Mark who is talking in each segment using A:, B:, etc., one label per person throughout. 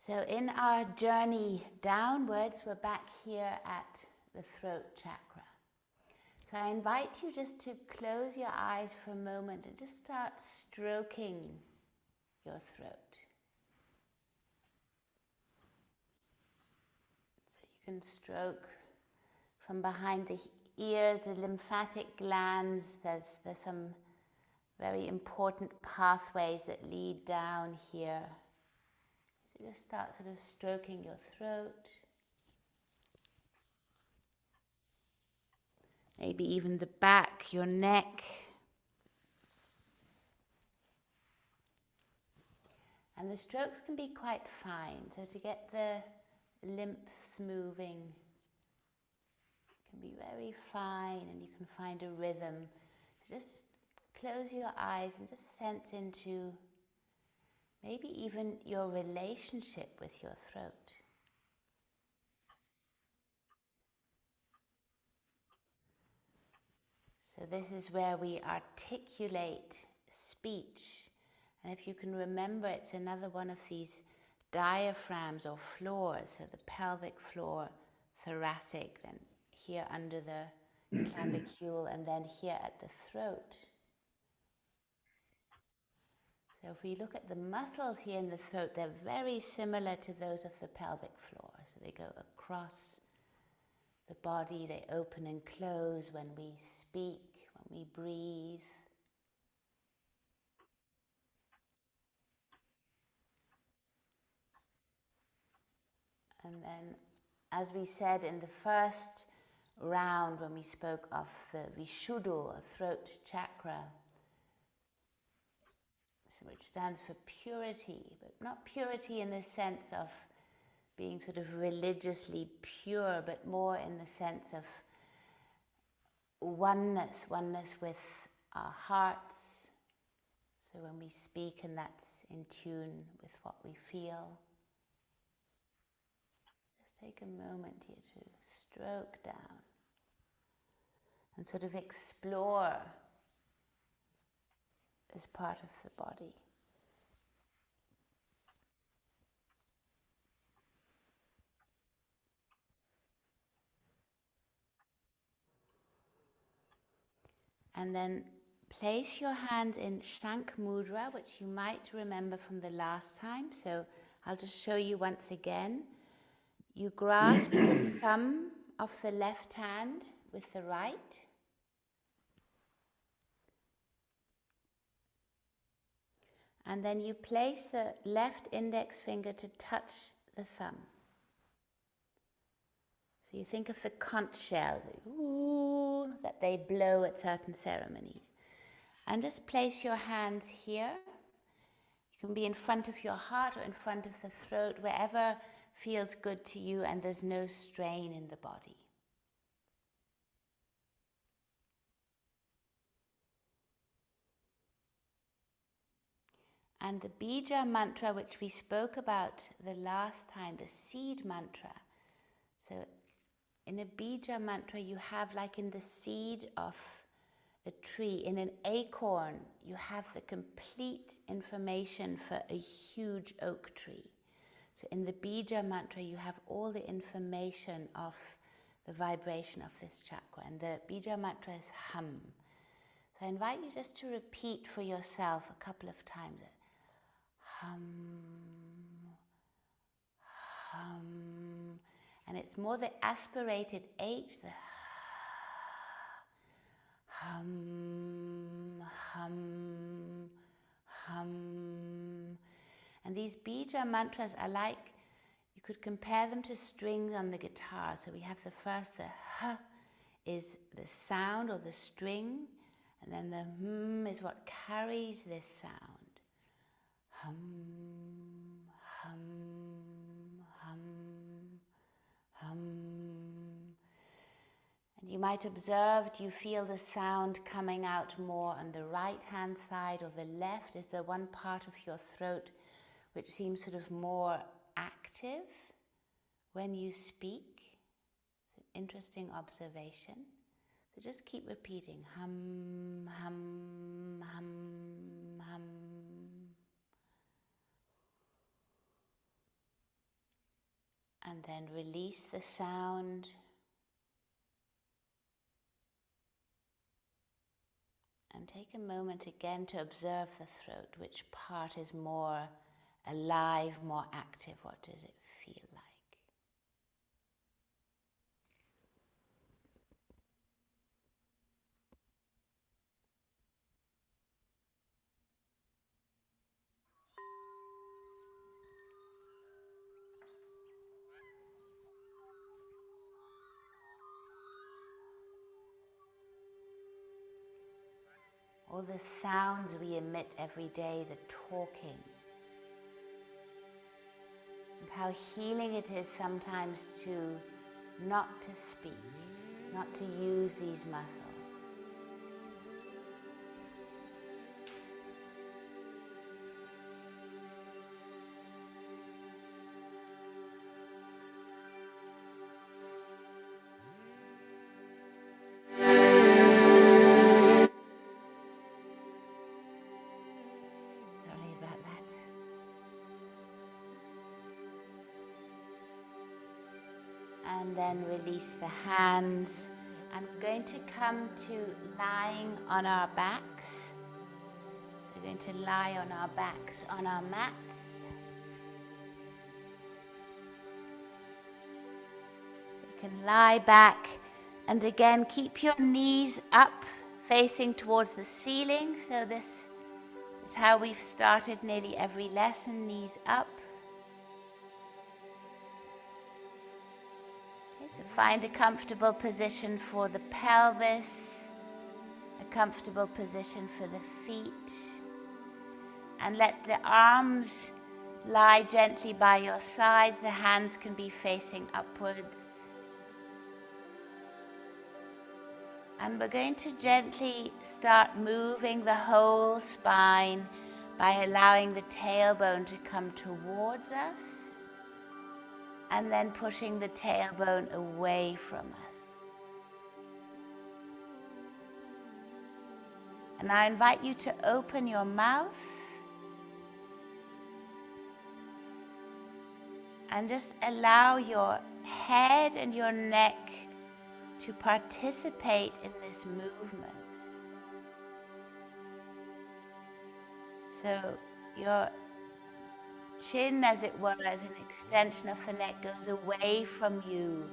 A: So in our journey downwards, we're back here at the throat chakra. So I invite you just to close your eyes for a moment and just start stroking your throat. So you can stroke from behind the ears, the lymphatic glands. There's some very important pathways that lead down here. So just start sort of stroking your throat. Maybe even the back, your neck. And the strokes can be quite fine. So to get the lymphs moving can be very fine, and you can find a rhythm. So just close your eyes and just sense into maybe even your relationship with your throat. So this is where we articulate speech. And if you can remember, it's another one of these diaphragms or floors. So the pelvic floor, thoracic, then here under the clavicule, and then here at the throat. So if we look at the muscles here in the throat, they're very similar to those of the pelvic floor. So they go across the body, they open and close when we speak, when we breathe. And then, as we said in the first round when we spoke of the Vishudda, throat chakra, which stands for purity, but not purity in the sense of being sort of religiously pure, but more in the sense of oneness with our hearts. So when we speak, and that's in tune with what we feel. Just take a moment here to stroke down and sort of explore this part of the body. And then place your hands in Shank Mudra, which you might remember from the last time. So I'll just show you once again. You grasp the thumb of the left hand with the right. And then you place the left index finger to touch the thumb. So you think of the conch shell, that they blow at certain ceremonies. And just place your hands here. You can be in front of your heart or in front of the throat, wherever feels good to you and there's no strain in the body. And the bija mantra, which we spoke about the last time, the seed mantra. So in a bija mantra, you have, like in the seed of a tree, in an acorn, you have the complete information for a huge oak tree. So in the bija mantra, you have all the information of the vibration of this chakra. And the bija mantra is hum. So I invite you just to repeat for yourself a couple of times. Hum, hum. And it's more the aspirated H, the hum, hum, hum. And these bija mantras are like, you could compare them to strings on the guitar. So we have the first, the h is the sound or the string, and then the is what carries this sound. Hum, hum, hum, hum. And you might observe, do you feel the sound coming out more on the right-hand side or the left? Is there one part of your throat which seems sort of more active when you speak? It's an interesting observation. So just keep repeating, hum, hum, hum, hum. And then release the sound. And take a moment again to observe the throat. Which part is more alive, more active? What does it feel like? All the sounds we emit every day, the talking, and how healing it is sometimes to not to speak, not to use these muscles. Sorry about that. And then release the hands. And we're going to come to lying on our backs. So we're going to lie on our backs on our mats. So you can lie back, and again keep your knees up facing towards the ceiling. So this is how we've started nearly every lesson, knees up. So find a comfortable position for the pelvis, a comfortable position for the feet, and let the arms lie gently by your sides. The hands can be facing upwards. And we're going to gently start moving the whole spine by allowing the tailbone to come towards us, and then pushing the tailbone away from us. And I invite you to open your mouth and just allow your head and your neck to participate in this movement. So your chin, as it were, as an extension of the neck, goes away from you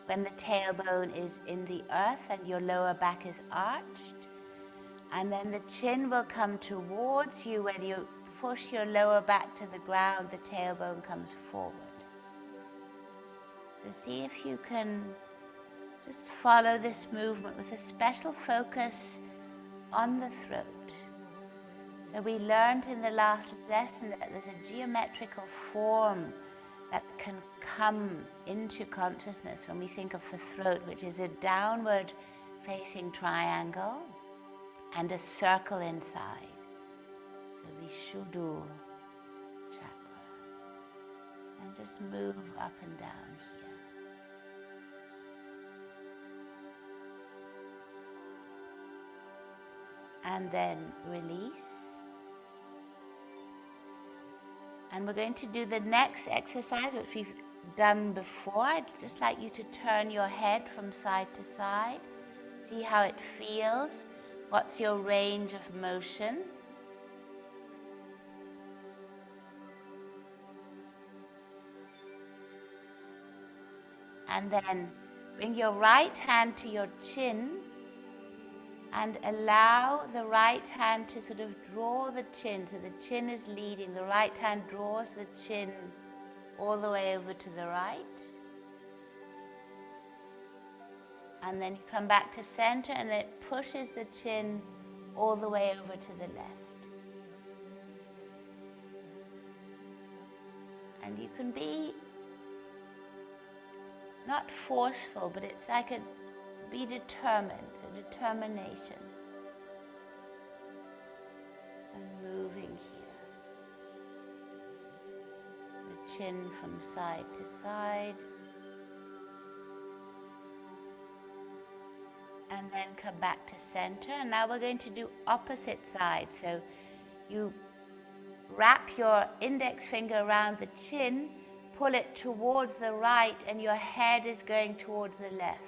A: when the tailbone is in the earth and your lower back is arched. And then the chin will come towards you. When you push your lower back to the ground, the tailbone comes forward. So see if you can just follow this movement with a special focus on the throat. So we learned in the last lesson that there's a geometrical form that can come into consciousness when we think of the throat, which is a downward facing triangle and a circle inside. So Vishudda Chakra. And just move up and down here. And then release. And we're going to do the next exercise, which we've done before. I'd just like you to turn your head from side to side. See how it feels. What's your range of motion? And then bring your right hand to your chin and allow the right hand to sort of draw the chin. So the chin is leading. The right hand draws the chin all the way over to the right. And then you come back to center, and then it pushes the chin all the way over to the left. And you can be not forceful, but it's like be determined, so determination. And moving here. The chin from side to side. And then come back to center. And now we're going to do opposite side. So you wrap your index finger around the chin, pull it towards the right and your head is going towards the left.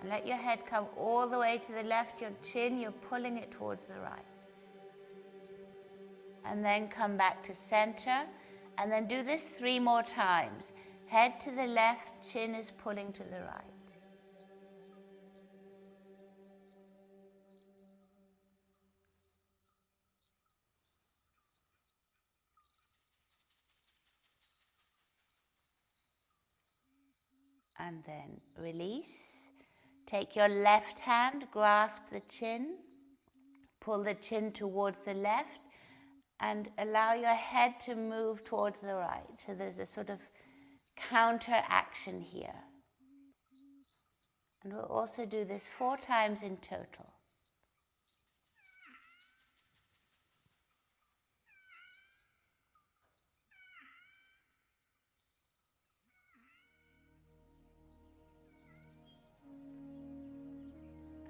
A: And let your head come all the way to the left, your chin, you're pulling it towards the right. And then come back to center, and then do this 3 more times. Head to the left, chin is pulling to the right. And then release. Take your left hand, grasp the chin, pull the chin towards the left, and allow your head to move towards the right. So there's a sort of counter action here. And we'll also do this 4 times in total.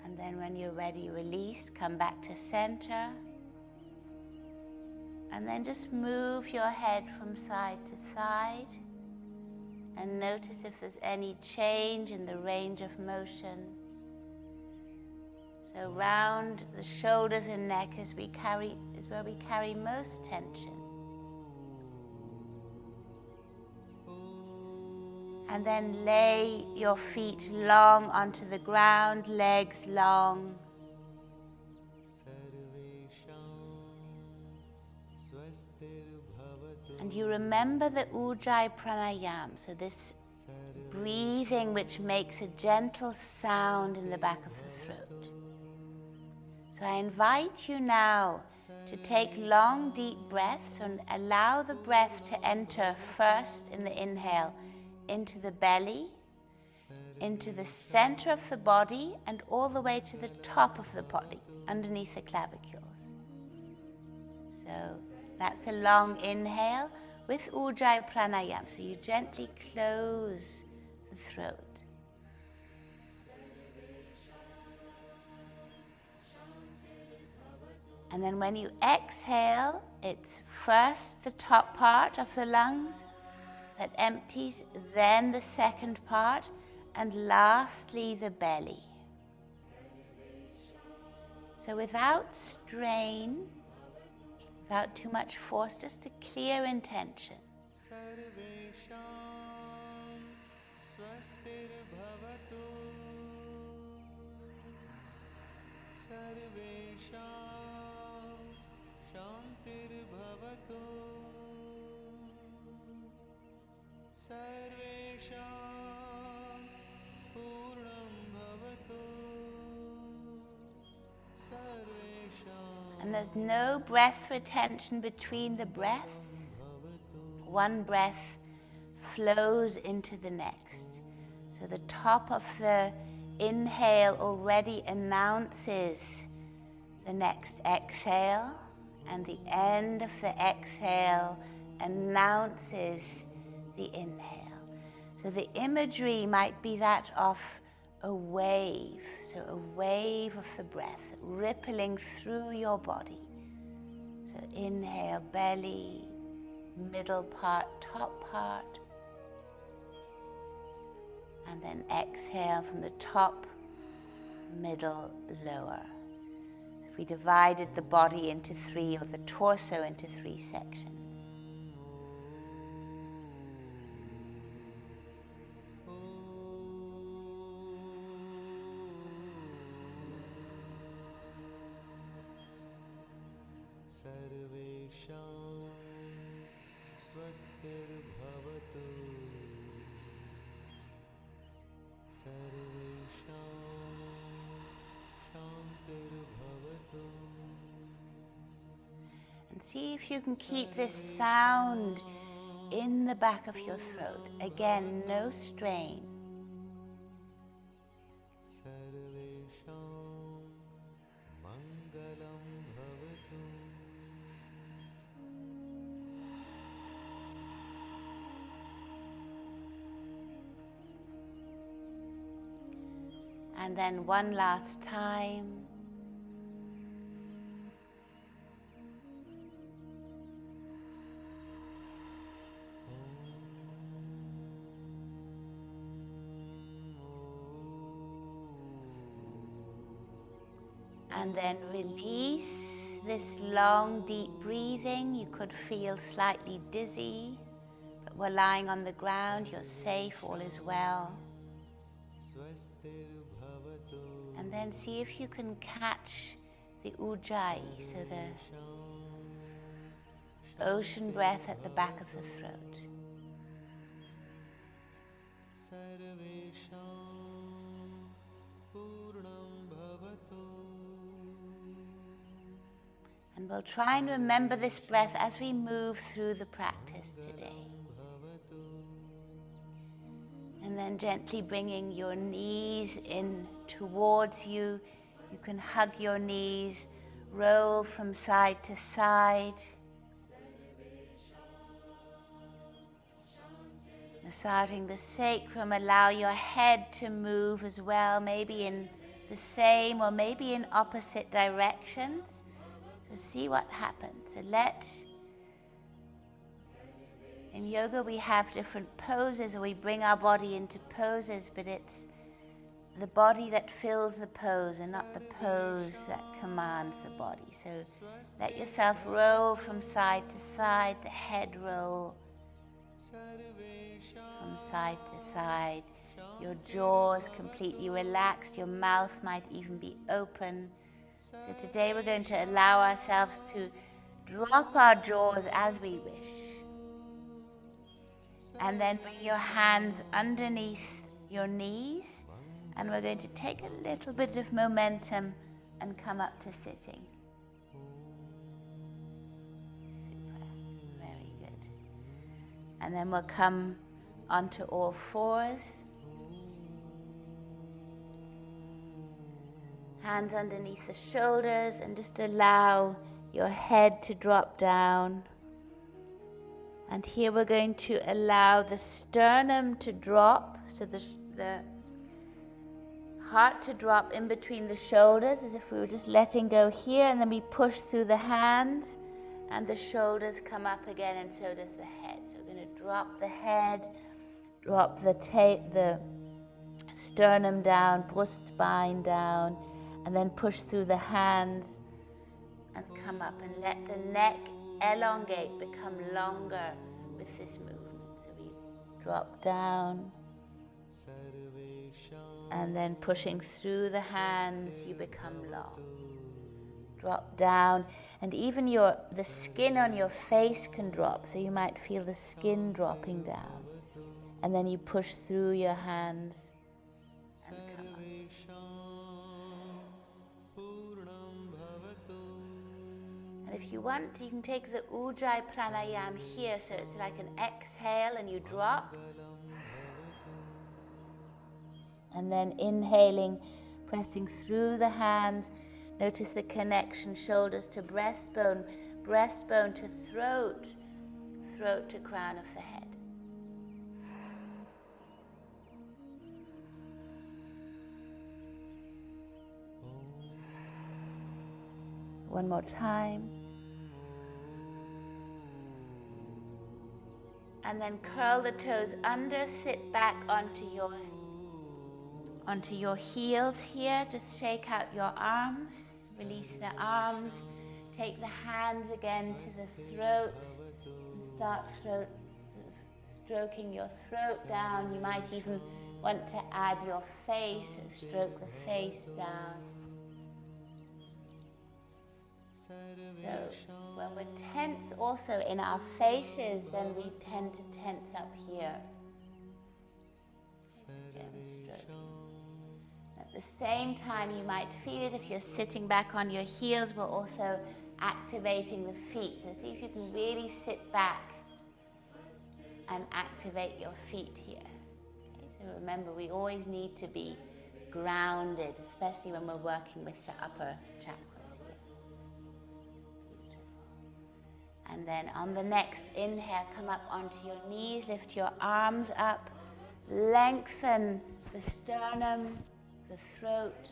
A: And then when you're ready, release, come back to center. And then just move your head from side to side. And notice if there's any change in the range of motion. So round the shoulders and neck is where we carry most tension. And then lay your feet long onto the ground, legs long. And you remember the Ujjayi Pranayama, so this breathing which makes a gentle sound in the back of the throat. So I invite you now to take long, deep breaths and allow the breath to enter first in the inhale into the belly, into the center of the body, and all the way to the top of the body, underneath the clavicules. So that's a long inhale with Ujjayi Pranayama. So you gently close the throat. And then when you exhale, it's first the top part of the lungs that empties, then the second part, and lastly the belly. So without strain, without too much force, just a clear intention. And there's no breath retention between the breaths. One breath flows into the next. So the top of the inhale already announces the next exhale, and the end of the exhale announces the inhale. So the imagery might be that of a wave, so a wave of the breath rippling through your body. So inhale, belly, middle part, top part, and then exhale from the top, middle, lower. So if we divided the body into 3, or the torso into 3 sections. And see if you can keep this sound in the back of your throat. Again, no strain. And then one last time. And then release this long, deep breathing. You could feel slightly dizzy, but we're lying on the ground. You're safe, all is well. And then see if you can catch the ujjayi, so the ocean breath at the back of the throat. And we'll try and remember this breath as we move through the practice today. And then gently bringing your knees in towards you. You can hug your knees, roll from side to side. Massaging the sacrum, allow your head to move as well, maybe in the same or maybe in opposite directions. So see what happens. So in yoga we have different poses, or we bring our body into poses, but it's the body that fills the pose and not the pose that commands the body. So let yourself roll from side to side, the head roll from side to side, your jaws completely relaxed, your mouth might even be open. So today we're going to allow ourselves to drop our jaws as we wish. And then bring your hands underneath your knees, and we're going to take a little bit of momentum and come up to sitting. Super, very good. And then we'll come onto all fours. Hands underneath the shoulders, and just allow your head to drop down. And here we're going to allow the sternum to drop, so the heart to drop in between the shoulders, as if we were just letting go here, and then we push through the hands, and the shoulders come up again, and so does the head. So we're going to drop the head, drop the sternum down, brustbein down, and then push through the hands and come up, and let the neck elongate, become longer with this movement. So we drop down, and then pushing through the hands, you become long. Drop down, and even the skin on your face can drop, so you might feel the skin dropping down. And then you push through your hands and come up. And if you want, you can take the Ujjayi pranayama here, so it's like an exhale and you drop. And then inhaling, pressing through the hands. Notice the connection, shoulders to breastbone, breastbone to throat, throat to crown of the head. One more time. And then curl the toes under, sit back onto your heels here. Just shake out your arms, release the arms, take the hands again to the throat, and start stroking your throat down. You might even want to add your face, so stroke the face down. So when we're tense also in our faces, then we tend to tense up here. Again, stroking. At the same time, you might feel it if you're sitting back on your heels. We're also activating the feet. So see if you can really sit back and activate your feet here. Okay, so remember, we always need to be grounded, especially when we're working with the upper chakras here. And then on the next inhale, come up onto your knees, lift your arms up, lengthen the sternum, the throat,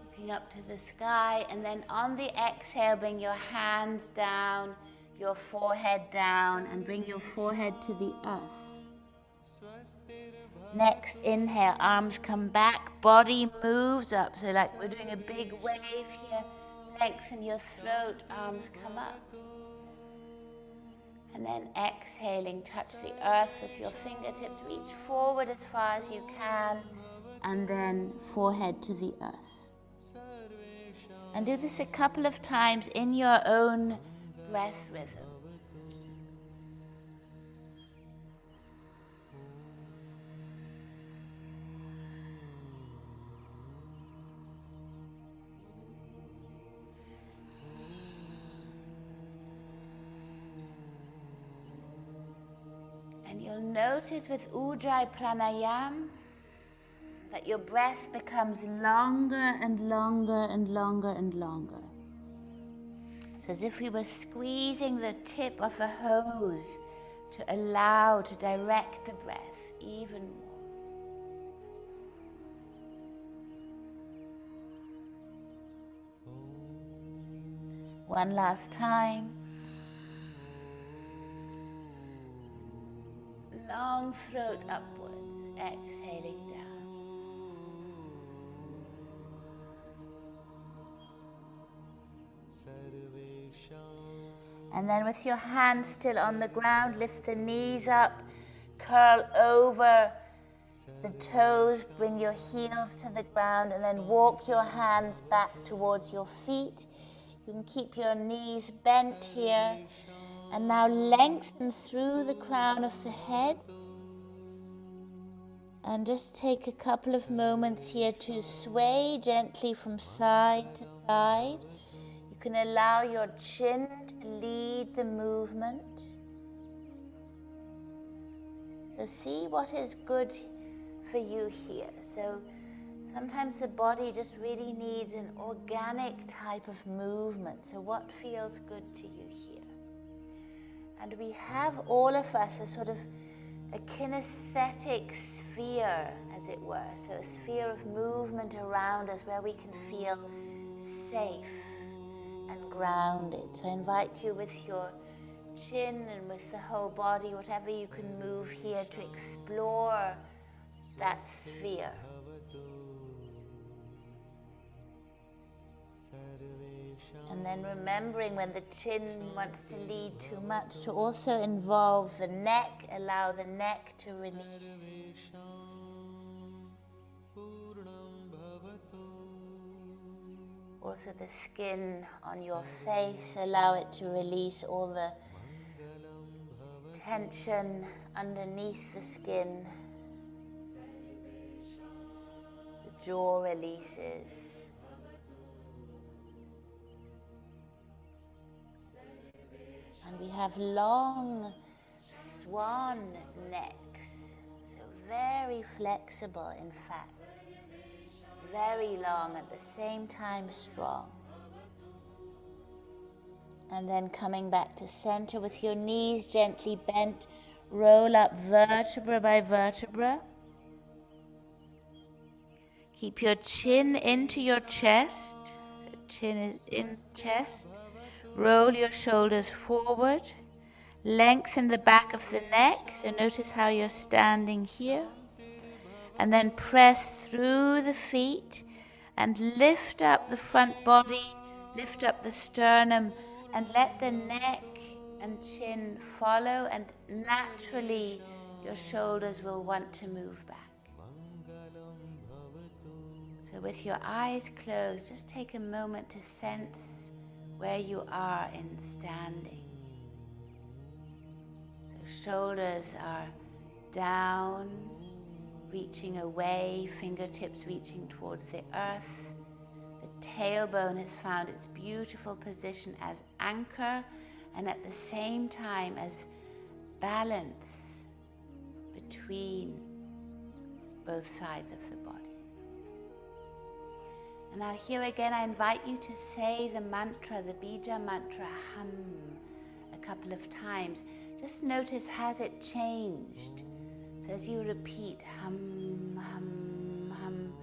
A: looking up to the sky, and then on the exhale, bring your hands down, your forehead down, and bring your forehead to the earth. Next inhale, arms come back, body moves up. So like we're doing a big wave here. Lengthen your throat, arms come up. And then exhaling, touch the earth with your fingertips. Reach forward as far as you can. And then forehead to the earth. And do this a couple of times in your own breath rhythm. And you'll notice with Ujjayi Pranayam that your breath becomes longer and longer and longer and longer. It's as if we were squeezing the tip of a hose to direct the breath even more. One last time. Long throat upwards, exhaling down. And then with your hands still on the ground, lift the knees up, curl over the toes, bring your heels to the ground, and then walk your hands back towards your feet. You can keep your knees bent here. And now lengthen through the crown of the head. And just take a couple of moments here to sway gently from side to side. You can allow your chin to lead the movement. So see what is good for you here. So sometimes the body just really needs an organic type of movement. So what feels good to you here? And we have, all of us, a sort of a kinesthetic sphere, as it were. So a sphere of movement around us where we can feel safe and grounded. So I invite you with your chin and with the whole body, whatever you can move here, to explore that sphere. And then remembering when the chin wants to lead too much, to also involve the neck, allow the neck to release. Also the skin on your face, allow it to release all the tension underneath the skin. The jaw releases. And we have long swan necks, so very flexible, in fact. Very long, at the same time strong. And then coming back to center with your knees gently bent, roll up vertebra by vertebra. Keep your chin into your chest, so chin is in chest. Roll your shoulders forward, lengthen the back of the neck, so notice how you're standing here. And then press through the feet and lift up the front body, lift up the sternum, and let the neck and chin follow, and naturally your shoulders will want to move back. So with your eyes closed, just take a moment to sense where you are in standing. So shoulders are down, reaching away, fingertips reaching towards the earth. The tailbone has found its beautiful position as anchor and at the same time as balance between both sides of the body. And now here again I invite you to say the mantra, the bija mantra, hum, a couple of times. Just notice, has it changed? So as you repeat hum, hum, hum,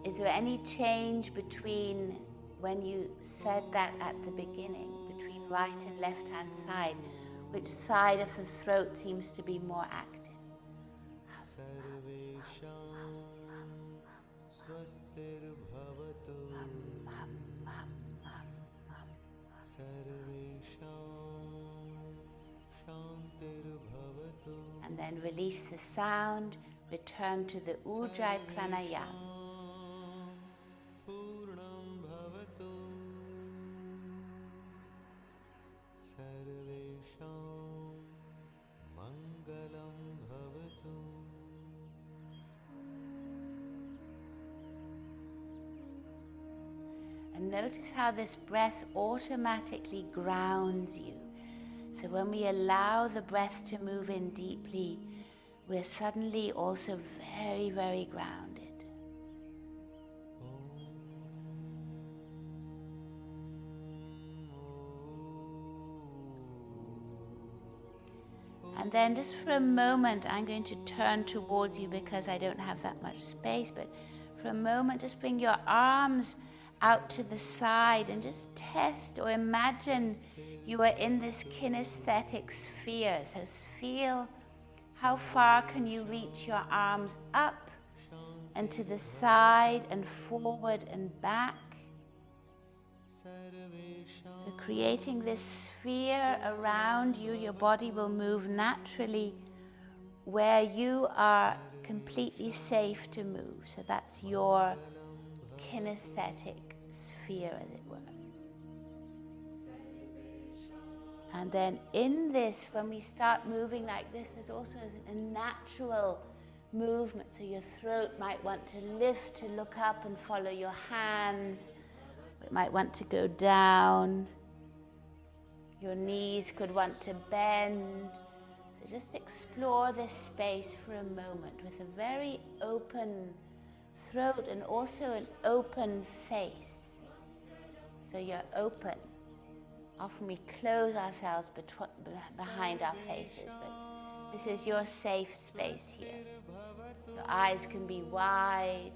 A: is there any change between when you said that at the beginning, between right and left hand side? Which side of the throat seems to be more active? Hum, hum, hum. And then release the sound, return to the Ujjayi Pranayama. And notice how this breath automatically grounds you. So when we allow the breath to move in deeply, we're suddenly also very, very grounded. And then just for a moment, I'm going to turn towards you because I don't have that much space, but for a moment, just bring your arms out to the side and just test or imagine you are in this kinesthetic sphere. So feel how far can you reach your arms up and to the side and forward and back. So creating this sphere around you, your body will move naturally where you are completely safe to move. So that's your kinesthetic sphere, as it were. And then in this, when we start moving like this, there's also a natural movement. So your throat might want to lift to look up and follow your hands. It might want to go down. Your knees could want to bend. So just explore this space for a moment with a very open throat and also an open face. So you're open. Often we close ourselves behind our faces, but this is your safe space here. Your eyes can be wide.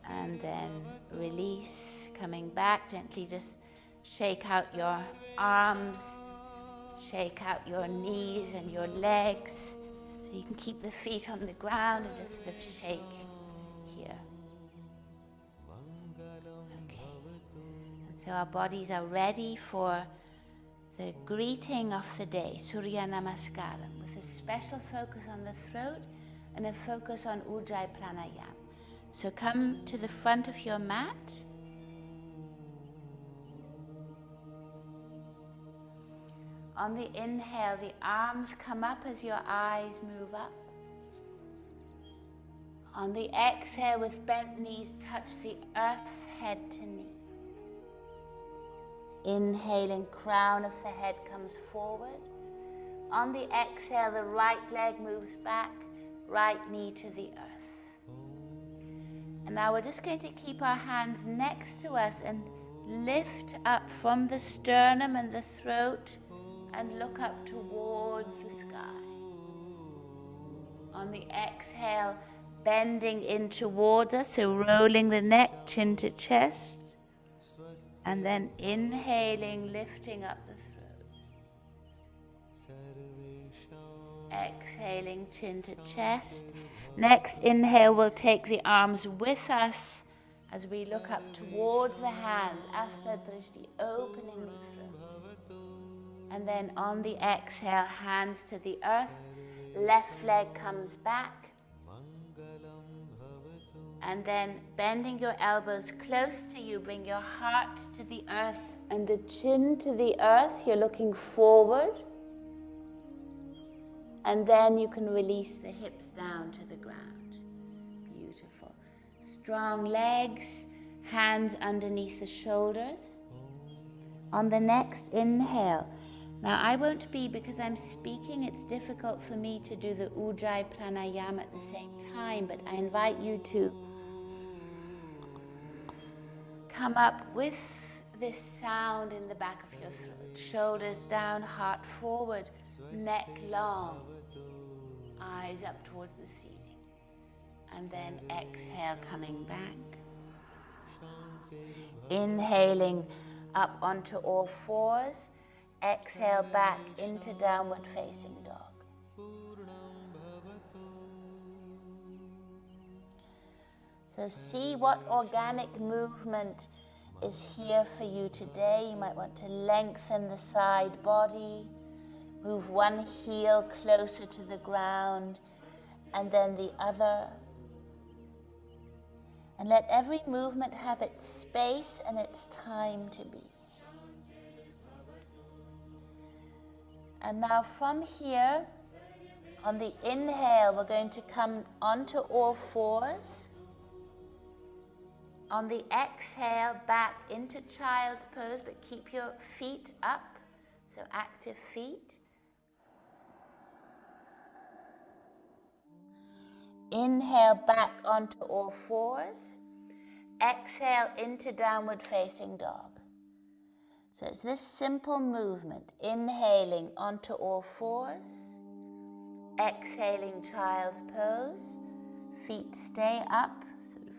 A: And then release, coming back gently, just shake out your arms, shake out your knees and your legs. So you can keep the feet on the ground and just sort of shake here. Okay. And so our bodies are ready for the greeting of the day, Surya Namaskaram, with a special focus on the throat and a focus on Ujjayi Pranayama. So come to the front of your mat. On the inhale, the arms come up as your eyes move up. On the exhale, with bent knees, touch the earth, head to knee. Inhaling, crown of the head comes forward. On the exhale, the right leg moves back, right knee to the earth. And now we're just going to keep our hands next to us and lift up from the sternum and the throat and look up towards the sky. On the exhale, bending in towards us, so rolling the neck, chin to chest. And then inhaling, lifting up the throat. Exhaling, chin to chest. Next inhale, we'll take the arms with us as we look up towards the hands, Asta Drishti, opening the throat. And then on the exhale, hands to the earth, left leg comes back. And then bending your elbows close to you, bring your heart to the earth and the chin to the earth. You're looking forward. And then you can release the hips down to the ground. Beautiful. Strong legs, hands underneath the shoulders. On the next inhale. Now I won't be, because I'm speaking, it's difficult for me to do the Ujjayi Pranayama at the same time, but I invite you to come up with this sound in the back of your throat. Shoulders down, heart forward, neck long, eyes up towards the ceiling. And then exhale, coming back. Inhaling up onto all fours. Exhale back into downward facing dog. So see what organic movement is here for you today. You might want to lengthen the side body, move one heel closer to the ground and then the other. And let every movement have its space and its time to be. And now from here, on the inhale, we're going to come onto all fours. On the exhale, back into child's pose, but keep your feet up, so active feet. Inhale back onto all fours. Exhale into downward facing dog. So it's this simple movement, inhaling onto all fours, exhaling child's pose, feet stay up, sort of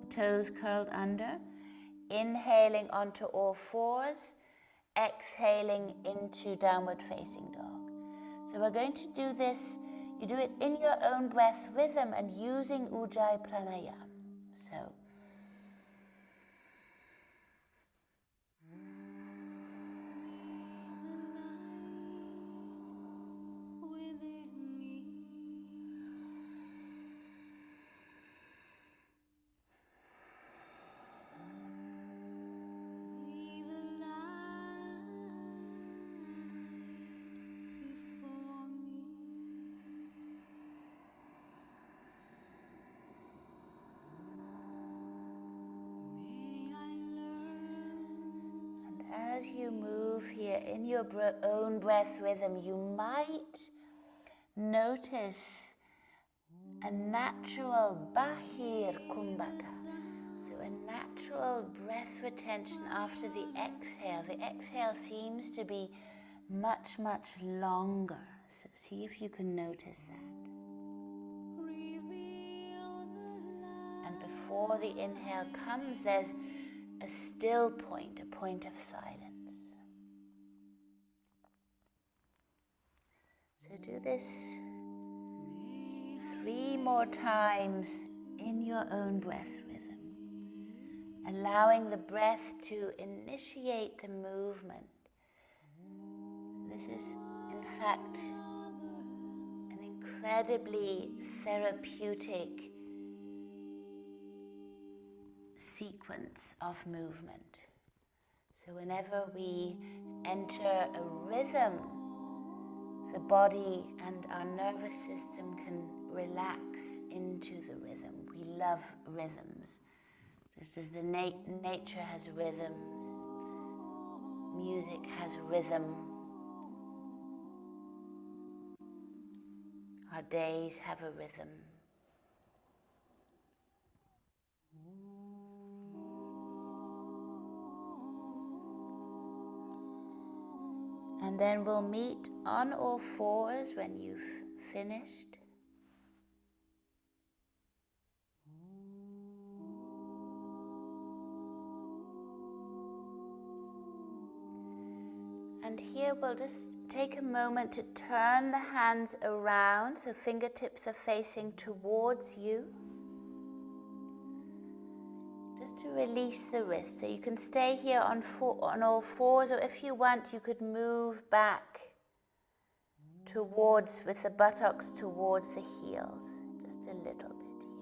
A: toes curled under, inhaling onto all fours, exhaling into downward facing dog. So we're going to do this, you do it in your own breath rhythm and using Ujjayi Pranayama. So as you move here in your own breath rhythm, you might notice a natural Bahir Kumbhaka. So a natural breath retention after the exhale. The exhale seems to be much, much longer. So see if you can notice that. And before the inhale comes, there's a still point, a point of silence. So do this 3 more times in your own breath rhythm, allowing the breath to initiate the movement. This is, in fact, an incredibly therapeutic sequence of movement. So whenever we enter a rhythm, the body and our nervous system can relax into the rhythm. We love rhythms. Just as the nature has rhythms, music has rhythm. Our days have a rhythm. And then we'll meet on all fours when you've finished. And here we'll just take a moment to turn the hands around so fingertips are facing towards you. Just to release the wrist. So you can stay here on all fours, or if you want, you could move back towards, with the buttocks towards the heels. Just a little bit here.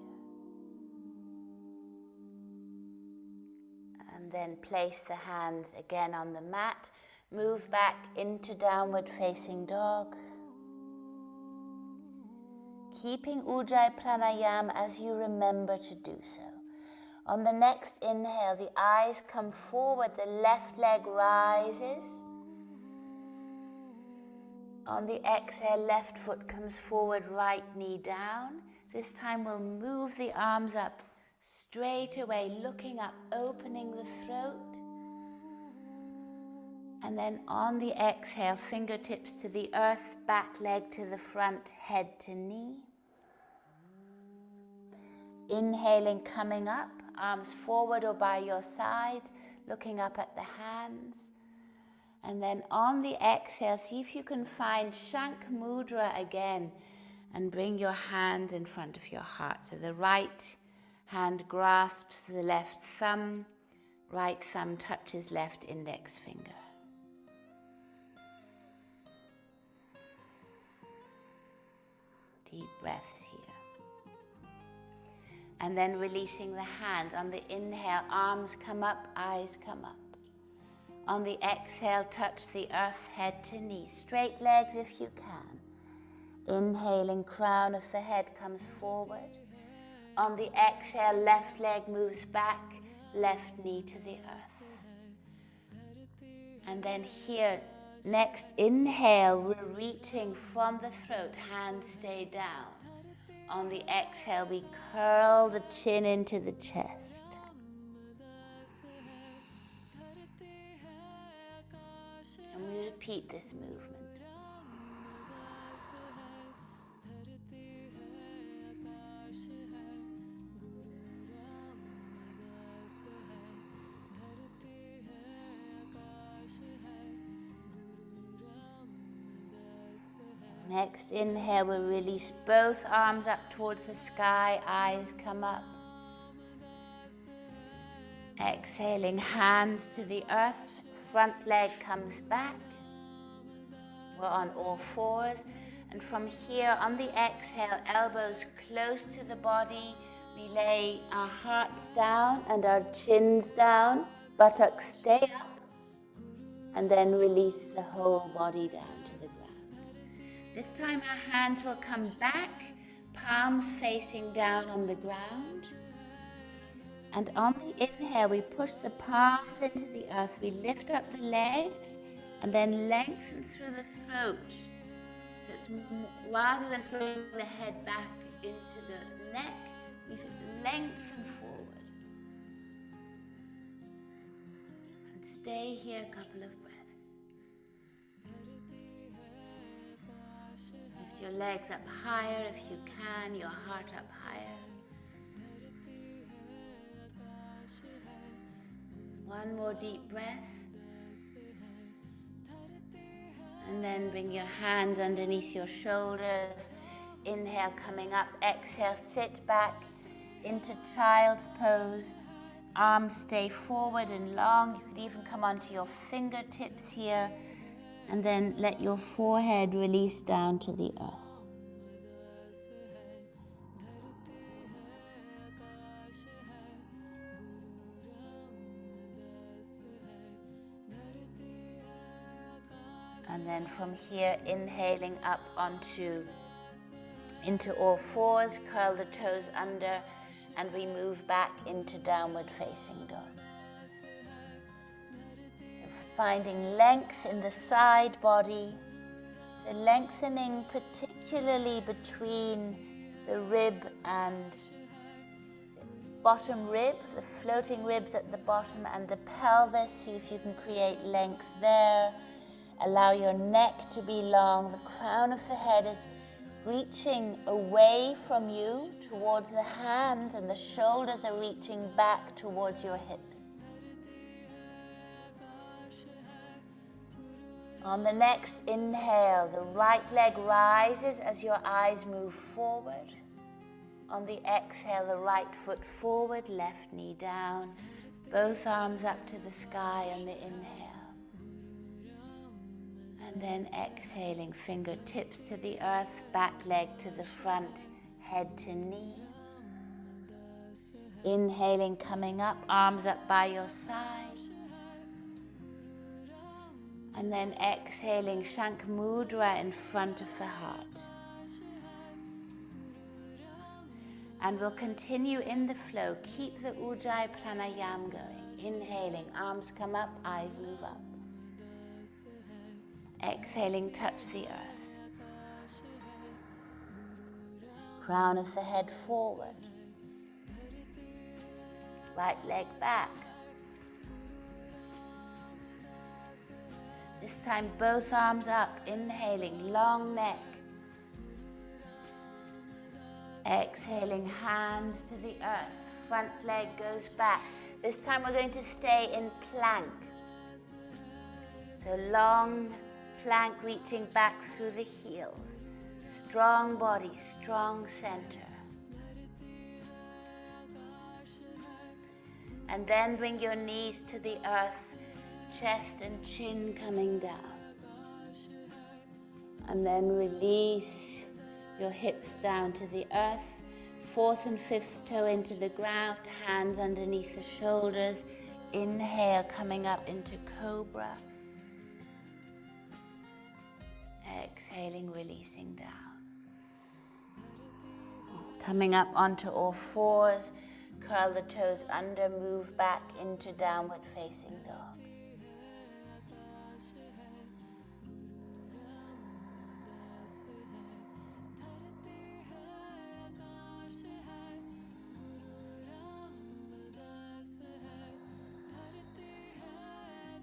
A: And then place the hands again on the mat. Move back into downward facing dog. Keeping Ujjayi Pranayama as you remember to do so. On the next inhale, the eyes come forward, the left leg rises. On the exhale, left foot comes forward, right knee down. This time we'll move the arms up straight away, looking up, opening the throat. And then on the exhale, fingertips to the earth, back leg to the front, head to knee. Inhaling, coming up, arms forward or by your sides, looking up at the hands. And then on the exhale, see if you can find Shank Mudra again and bring your hand in front of your heart. So the right Hand grasps the left thumb, right thumb touches left index finger. Deep breaths here. And then releasing the hands. On the inhale, arms come up, eyes come up. On the exhale, touch the earth, head to knee. Straight legs if you can. Inhaling, crown of the head comes forward. On the exhale, left leg moves back, left knee to the earth. And then here, next inhale, we're reaching from the throat, hands stay down. On the exhale, we curl the chin into the chest. And we repeat this movement. Next inhale, we'll release both arms up towards the sky, eyes come up. Exhaling, hands to the earth, front leg comes back. We're on all fours. And from here, on the exhale, elbows close to the body. We lay our hearts down and our chins down, buttocks stay up. And then release the whole body down to the ground. This time our hands will come back, palms facing down on the ground. And on the inhale, we push the palms into the earth. We lift up the legs and then lengthen through the throat. So it's rather than throwing the head back into the neck, we lengthen forward. And stay here a couple of breaths. Lift your legs up higher if you can, your heart up higher. One more deep breath. And then bring your hands underneath your shoulders. Inhale, coming up. Exhale, sit back into child's pose. Arms stay forward and long. You could even come onto your fingertips here. And then let your forehead release down to the earth. And then from here, inhaling up into all fours, curl the toes under, and we move back into downward facing dog. So finding length in the side body. So lengthening particularly between the rib and the bottom rib, the floating ribs at the bottom, and the pelvis. See if you can create length there. Allow your neck to be long. The crown of the head is reaching away from you towards the hands, and the shoulders are reaching back towards your hips. On the next inhale, the right leg rises as your eyes move forward. On the exhale, the right foot forward, left knee down, both arms up to the sky on the inhale. And then exhaling, fingertips to the earth, back leg to the front, head to knee. Inhaling, coming up, arms up by your side. And then exhaling, Shankh Mudra in front of the heart. And we'll continue in the flow. Keep the Ujjayi Pranayam going. Inhaling, arms come up, eyes move up. Exhaling, touch the earth. Crown of the head forward. Right leg back. This time both arms up, inhaling, long neck. Exhaling, hands to the earth. Front leg goes back. This time we're going to stay in plank. So long plank reaching back through the heels. Strong body, strong center. And then bring your knees to the earth, chest and chin coming down. And then release your hips down to the earth, fourth and fifth toe into the ground, hands underneath the shoulders. Inhale, coming up into cobra. Exhaling, releasing down. Coming up onto all fours, curl the toes under, move back into downward facing dog.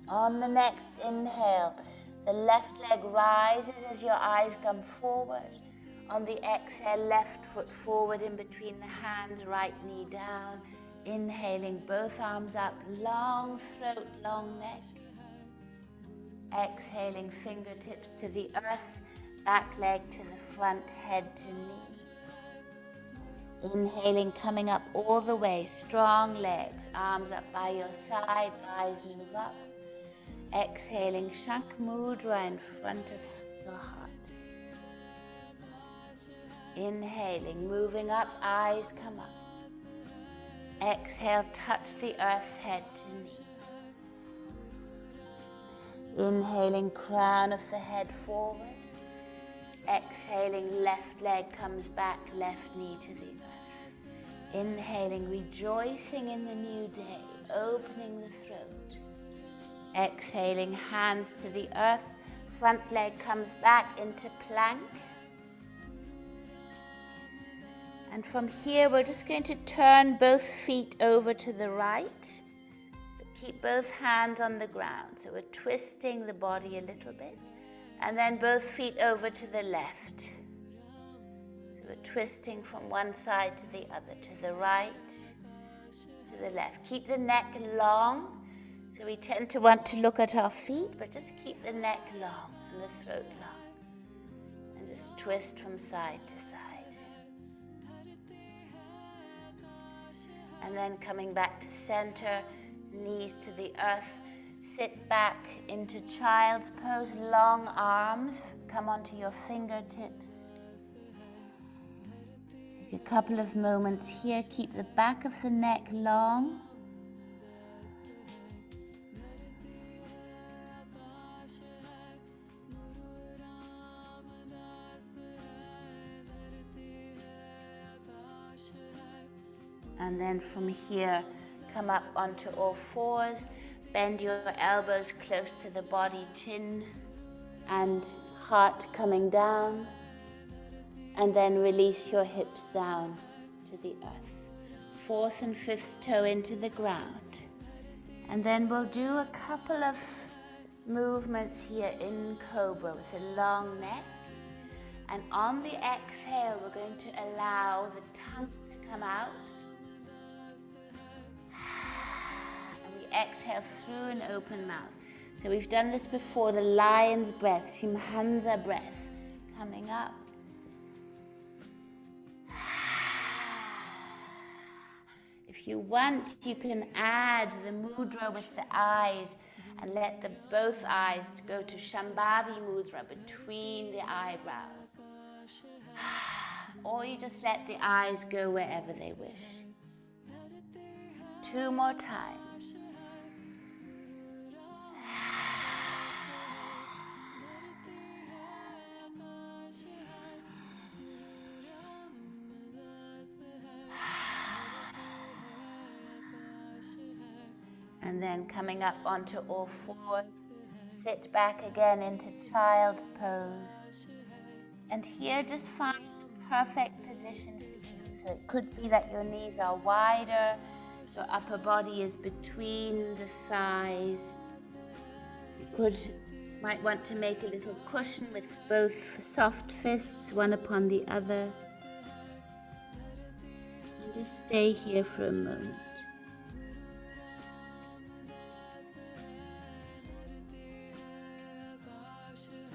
A: On the next inhale, the left leg rises as your eyes come forward. On the exhale, left foot forward in between the hands, right knee down. Inhaling, both arms up, long throat, long neck. Exhaling, fingertips to the earth, back leg to the front, head to knee. Inhaling, coming up all the way, strong legs, arms up by your side, eyes move up. Exhaling, Shank Mudra in front of your heart. Inhaling, moving up, eyes come up. Exhale, touch the earth, head to knee. Inhaling, crown of the head forward. Exhaling, left leg comes back, left knee to the earth. Inhaling, rejoicing in the new day, opening the throat. Exhaling, hands to the earth, front leg comes back into plank. And from here, we're just going to turn both feet over to the right, but keep both hands on the ground. So we're twisting the body a little bit, and then both feet over to the left. So we're twisting from one side to the other, to the right, to the left. Keep the neck long. So we tend to want to look at our feet, but just keep the neck long and the throat long. And just twist from side to side. And then coming back to center, knees to the earth. Sit back into child's pose, long arms. Come onto your fingertips. Take a couple of moments here. Keep the back of the neck long. And then from here, come up onto all fours. Bend your elbows close to the body, chin and heart coming down. And then release your hips down to the earth. Fourth and fifth toe into the ground. And then we'll do a couple of movements here in Cobra with a long neck. And on the exhale, we're going to allow the tongue to come out. Exhale through an open mouth. So we've done this before, the lion's breath, Simhansa breath, coming up. If you want, you can add the mudra with the eyes and let both eyes go to Shambhavi mudra between the eyebrows. Or you just let the eyes go wherever they wish. 2 more times. And then coming up onto all fours, sit back again into child's pose. And here just find a perfect position for you. So it could be that your knees are wider, your upper body is between the thighs. You might want to make a little cushion with both soft fists, one upon the other. And just stay here for a moment.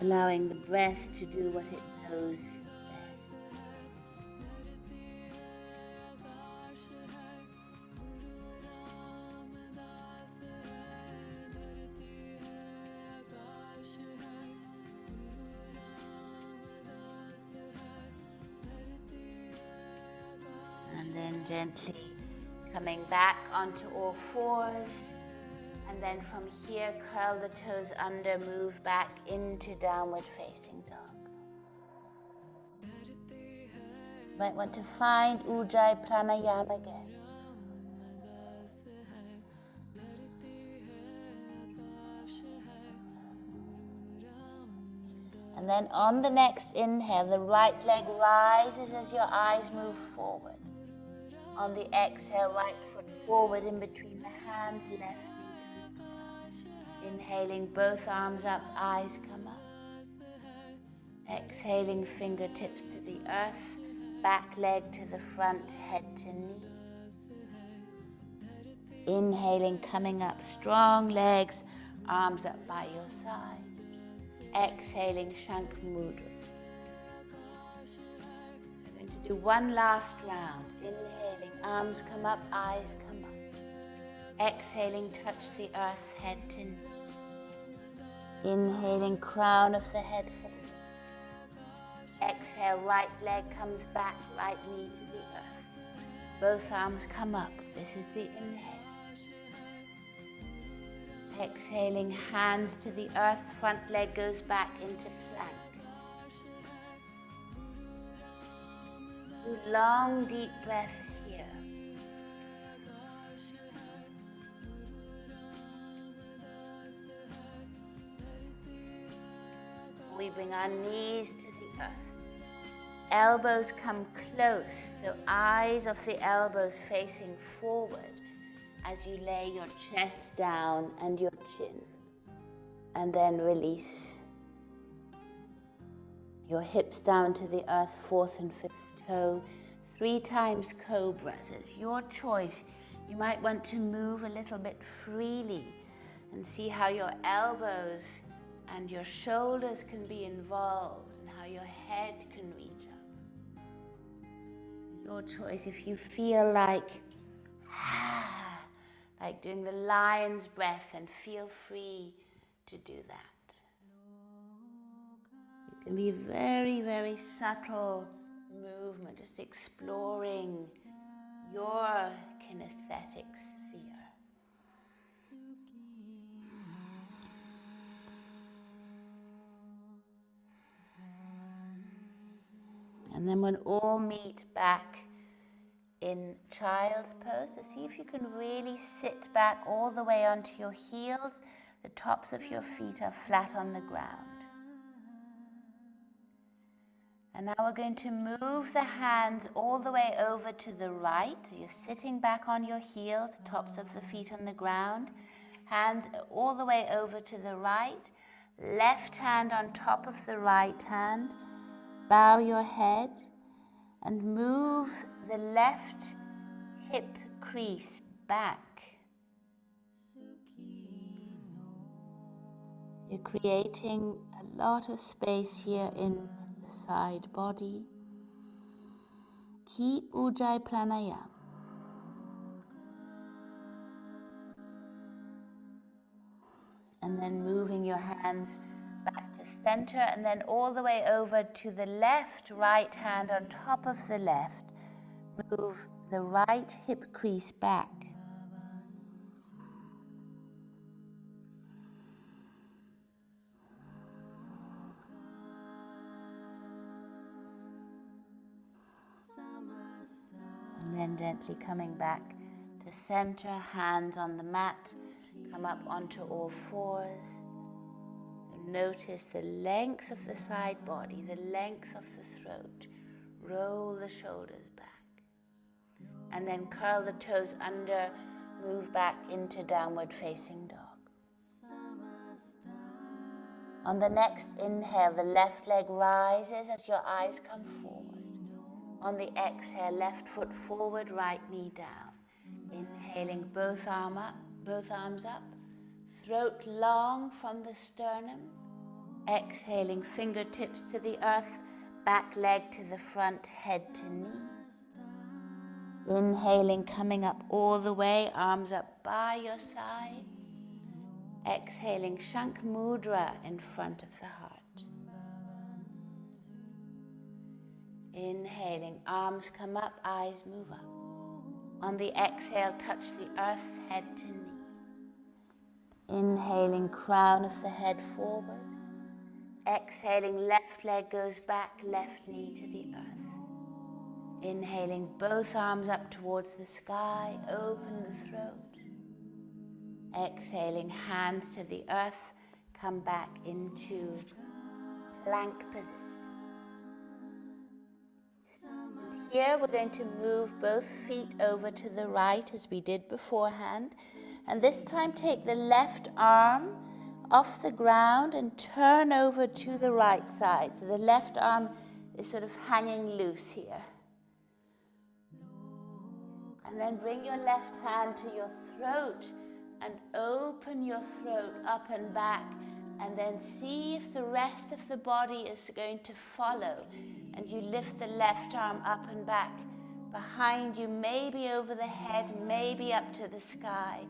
A: Allowing the breath to do what it knows best. And then gently coming back onto all fours. And then from here, curl the toes under, move back into downward facing dog. You might want to find Ujjayi Pranayama again. And then on the next inhale, the right leg rises as your eyes move forward. On the exhale, right foot forward in between the hands, left knee comes down. Inhaling, both arms up, eyes come up. Exhaling, fingertips to the earth, back leg to the front, head to knee. Inhaling, coming up, strong legs, arms up by your side. Exhaling, Shank Mudra. We're going to do one last round. Inhaling, arms come up, eyes come up. Exhaling, touch the earth, head to knee. Inhaling, crown of the head forward. Exhale, right leg comes back, right knee to the earth. Both arms come up. This is the inhale. Exhaling, hands to the earth, front leg goes back into plank. Do long, deep breaths here. We bring our knees to the earth. Elbows come close, so eyes of the elbows facing forward as you lay your chest down and your chin. And then release your hips down to the earth, fourth and fifth toe. 3 times cobras. It's your choice. You might want to move a little bit freely and see how your elbows and your shoulders can be involved and how your head can reach up. Your choice. If you feel like doing the lion's breath, and feel free to do that. It can be very, very subtle movement, just exploring your kinesthetic sphere. And then when all meet back in child's pose, so see if you can really sit back all the way onto your heels. The tops of your feet are flat on the ground. And now we're going to move the hands all the way over to the right. So you're sitting back on your heels, tops of the feet on the ground. Hands all the way over to the right. Left hand on top of the right hand. Bow your head and move the left hip crease back. You're creating a lot of space here in the side body. Keep Ujjayi Pranayama. And then moving your hands back to center, and then all the way over to the left, right hand on top of the left. Move the right hip crease back. And then gently coming back to center, hands on the mat, come up onto all fours. Notice the length of the side body, the length of the throat. Roll the shoulders back. And then curl the toes under, move back into downward facing dog. On the next inhale, the left leg rises as your eyes come forward. On the exhale, left foot forward, right knee down. Inhaling, both arms up. Throat long from the sternum. Exhaling, fingertips to the earth, back leg to the front, head to knee. Inhaling, coming up all the way, arms up by your side. Exhaling, Shank Mudra in front of the heart. Inhaling, arms come up, eyes move up. On the exhale, touch the earth, head to knee. Inhaling, crown of the head forward. Exhaling, left leg goes back, left knee to the earth. Inhaling, both arms up towards the sky, open the throat. Exhaling, hands to the earth, come back into plank position. And here we're going to move both feet over to the right as we did beforehand. And this time take the left arm off the ground and turn over to the right side. So the left arm is sort of hanging loose here. And then bring your left hand to your throat and open your throat up and back. And then see if the rest of the body is going to follow. And you lift the left arm up and back behind you, maybe over the head, maybe up to the sky.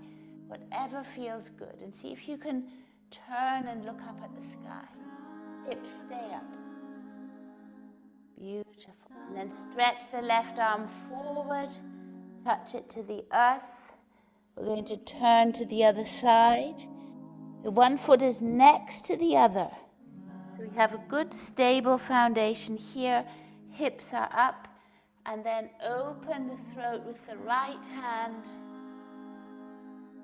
A: Whatever feels good. And see if you can turn and look up at the sky. Hips stay up. Beautiful. And then stretch the left arm forward. Touch it to the earth. We're going to turn to the other side. So one foot is next to the other. So we have a good stable foundation here. Hips are up. And then open the throat with the right hand.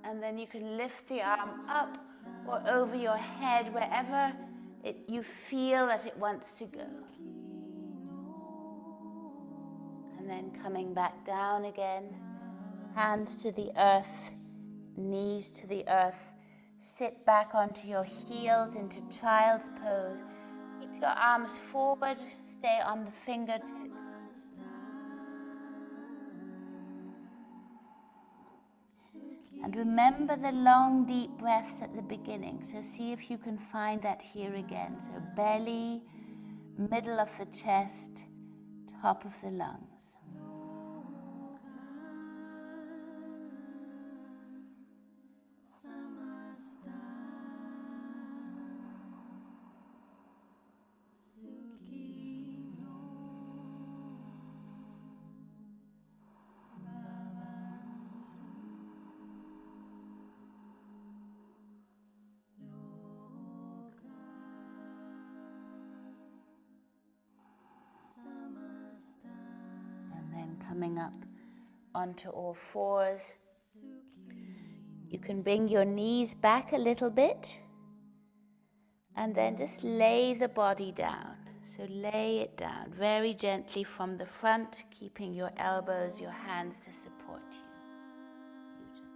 A: And then you can lift the arm up or over your head, wherever you feel that it wants to go. And then coming back down again. Hands to the earth, knees to the earth. Sit back onto your heels into child's pose. Keep your arms forward, stay on the fingertips. And remember the long, deep breaths at the beginning. So see if you can find that here again. So belly, middle of the chest, top of the lungs. Coming up onto all fours. You can bring your knees back a little bit and then just lay the body down. So lay it down very gently from the front, keeping your elbows, your hands to support you. Beautiful.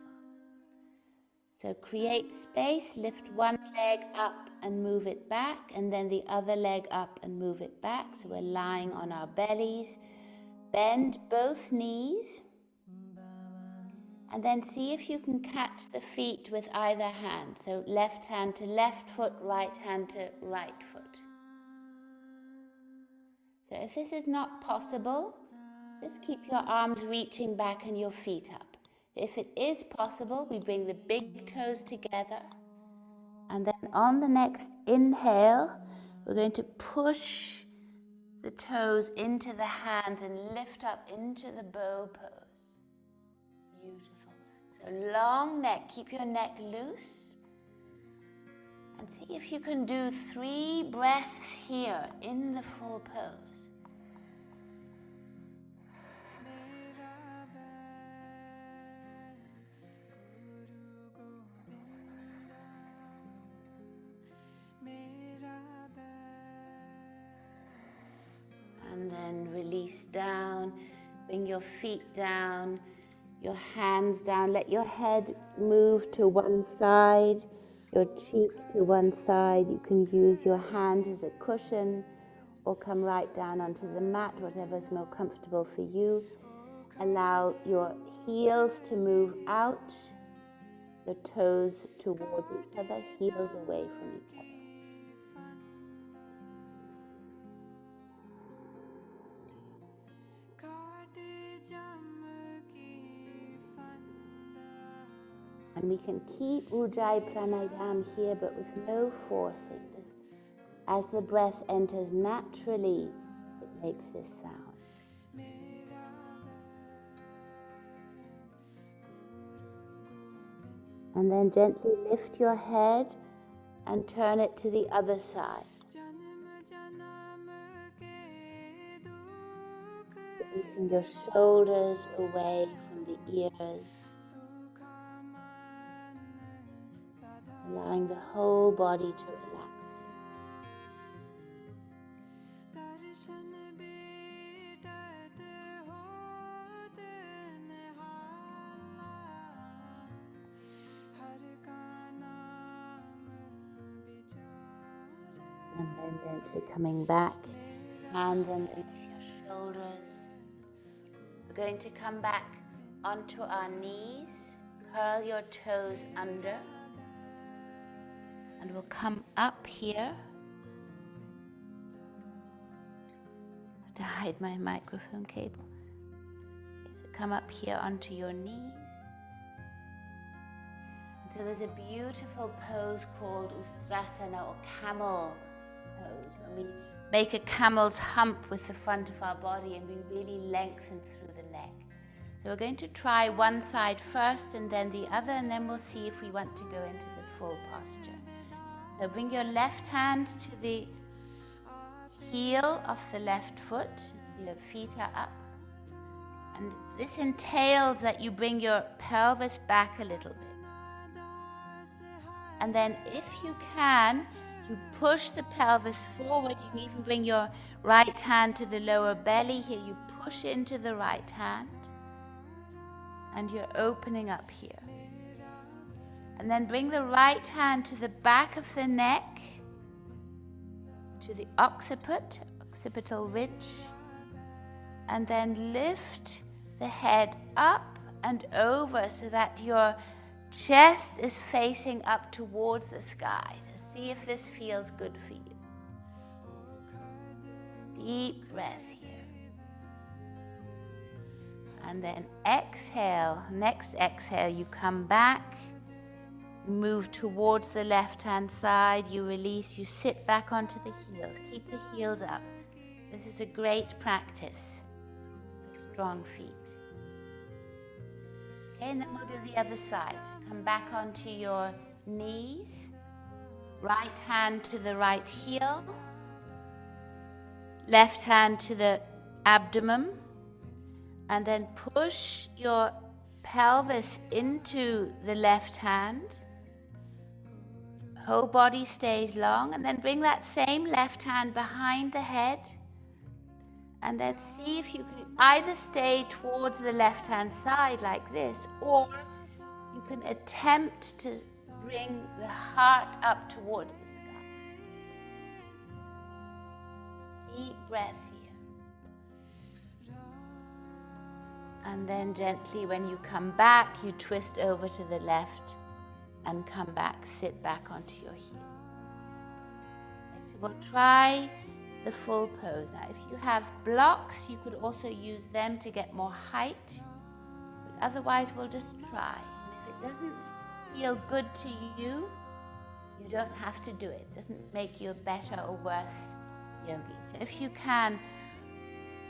A: So create space, lift one leg up and move it back, and then the other leg up and move it back. So we're lying on our bellies. Bend both knees and then see if you can catch the feet with either hand. So left hand to left foot, right hand to right foot. So if this is not possible, just keep your arms reaching back and your feet up. If it is possible, we bring the big toes together. And then on the next inhale, we're going to push the toes into the hands and lift up into the bow pose. Beautiful. So long neck, keep your neck loose. And see if you can do 3 breaths here in the full pose. And then release down, bring your feet down, your hands down, let your head move to one side, your cheek to one side. You can use your hands as a cushion or come right down onto the mat, whatever's more comfortable for you. Allow your heels to move out, the toes towards each other, heels away from each other. And we can keep Ujjayi Pranayam here, but with no forcing. Just as the breath enters naturally, it makes this sound. And then gently lift your head and turn it to the other side. Releasing your shoulders away from the ears. Allowing the whole body to relax. And then gently coming back, hands underneath your shoulders. We're going to come back onto our knees, curl your toes under, and we'll come up here. I have to hide my microphone cable. So come up here onto your knees. So there's a beautiful pose called Ustrasana, or camel pose, when we make a camel's hump with the front of our body and we really lengthen through the neck. So we're going to try one side first and then the other, and then we'll see if we want to go into the full posture. So bring your left hand to the heel of the left foot, so your feet are up. And this entails that you bring your pelvis back a little bit. And then if you can, you push the pelvis forward. You can even bring your right hand to the lower belly here. You push into the right hand. And you're opening up here. And then bring the right hand to the back of the neck, to the occipital ridge. And then lift the head up and over so that your chest is facing up towards the sky. So see if this feels good for you. Deep breath here. And then exhale. Next exhale, you come back, move towards the left-hand side, you release, you sit back onto the heels. Keep the heels up. This is a great practice for strong feet. Okay, and then we'll do the other side. Come back onto your knees. Right hand to the right heel. Left hand to the abdomen. And then push your pelvis into the left hand. Whole body stays long. And then bring that same left hand behind the head. And then see if you can either stay towards the left-hand side like this, or you can attempt to bring the heart up towards the sky. Deep breath here. And then gently, when you come back, you twist over to the left and come back, sit back onto your heel. So we'll try the full pose. Now, if you have blocks, you could also use them to get more height. But otherwise, we'll just try. And if it doesn't feel good to you, you don't have to do it. It doesn't make you a better or worse yogi. So if you can,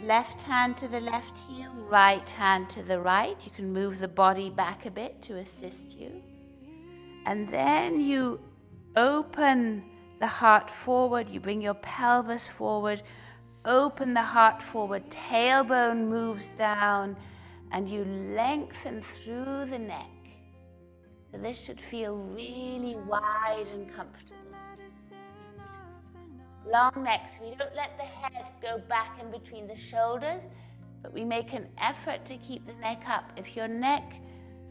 A: left hand to the left heel, right hand to the right. You can move the body back a bit to assist you. And then you open the heart forward, you bring your pelvis forward, open the heart forward, tailbone moves down, and you lengthen through the neck. So this should feel really wide and comfortable. Long neck, so we don't let the head go back in between the shoulders, but we make an effort to keep the neck up. If your neck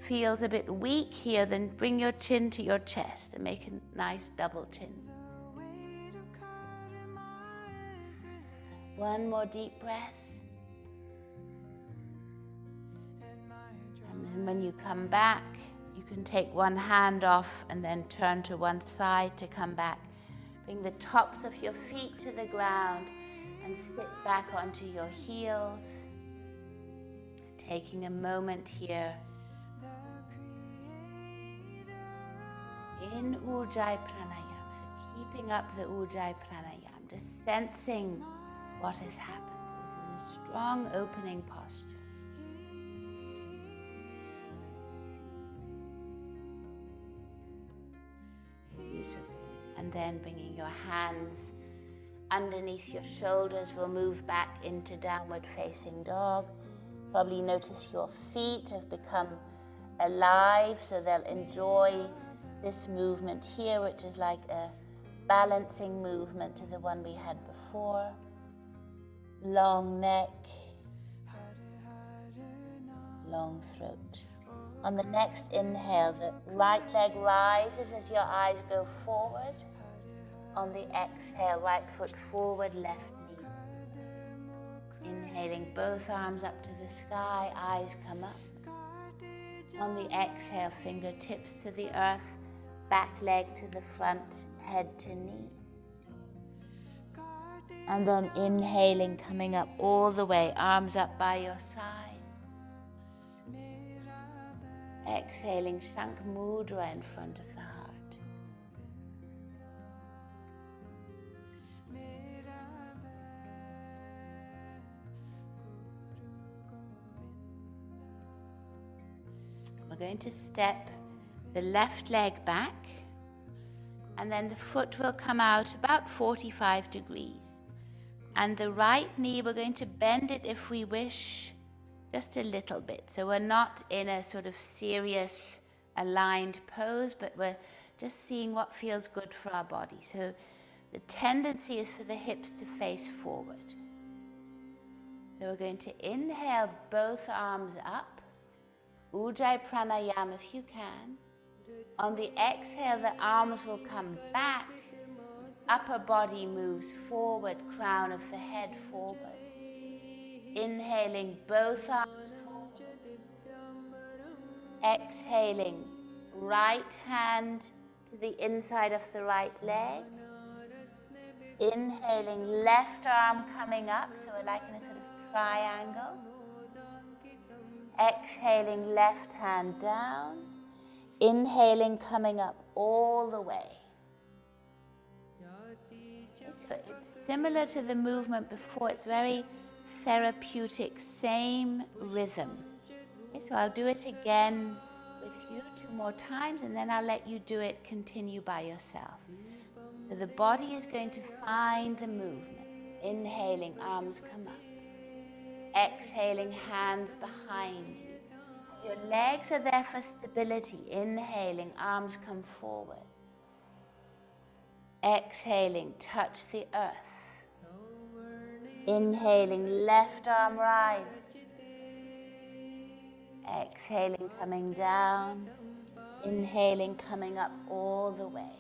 A: feels a bit weak here, then bring your chin to your chest and make a nice double chin. One more deep breath. And then when you come back, you can take one hand off and then turn to one side to come back. Bring the tops of your feet to the ground and sit back onto your heels. Taking a moment here in Ujjayi Pranayama. So keeping up the Ujjayi Pranayama, just sensing what has happened. a strong opening posture. Beautiful. And then bringing your hands underneath your shoulders, we'll move back into downward facing dog. Probably notice your feet have become alive, so they'll enjoy this movement here, which is like a balancing movement to the one we had before. Long neck, long throat. On the next inhale, the right leg rises as your eyes go forward. On the exhale, right foot forward, left knee. Inhaling both arms up to the sky, eyes come up. On the exhale, fingertips to the earth, back leg to the front, head to knee. And then inhaling, coming up all the way, arms up by your side. Exhaling, Shank Mudra in front of the heart. We're going to step the left leg back, and then the foot will come out about 45 degrees. And the right knee, we're going to bend it if we wish, just a little bit. So we're not in a sort of serious aligned pose, but we're just seeing what feels good for our body. So the tendency is for the hips to face forward. So we're going to inhale both arms up. Ujjayi pranayama if you can. On the exhale, the arms will come back. Upper body moves forward, crown of the head forward. Inhaling both arms forward. Exhaling, right hand to the inside of the right leg. Inhaling, left arm coming up, so we're like in a sort of triangle. Exhaling, left hand down. Inhaling, coming up all the way. So it's similar to the movement before. It's very therapeutic, same rhythm. Okay, so I'll do it again with you 2 more times, and then I'll let you do it, continue by yourself. So the body is going to find the movement. Inhaling, arms come up. Exhaling, hands behind you. Your legs are there for stability. Inhaling, arms come forward. Exhaling, touch the earth. Inhaling, left arm rises. Exhaling, coming down. Inhaling, coming up all the way.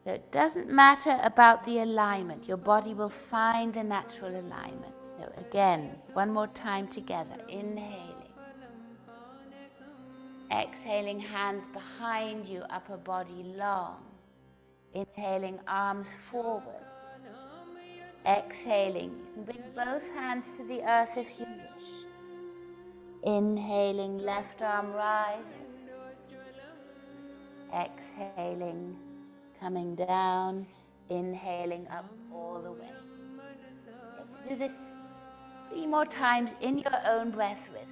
A: So it doesn't matter about the alignment. Your body will find the natural alignment. So again, one more time together. Inhaling. Exhaling, hands behind you, upper body long. Inhaling, arms forward. Exhaling, you can bring both hands to the earth if you wish. Inhaling, left arm rises. Exhaling, coming down. Inhaling up all the way. Let's do this 3 more times in your own breath rhythm.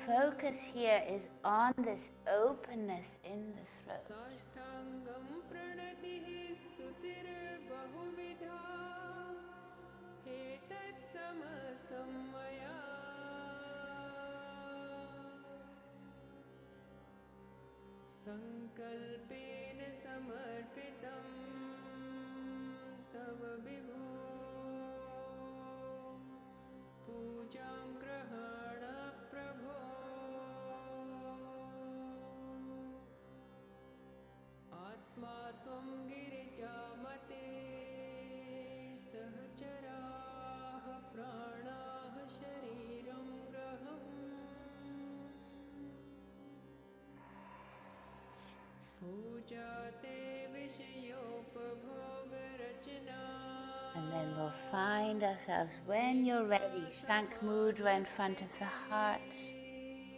A: Focus here is on this openness in the throat.
B: संकल्पेन समर्पितं तव विभो पूजां ग्रहण प्रभो आत्मा त्वं गिरिजामते
A: And then we'll find ourselves, when you're ready, Shank Mudra in front of the heart,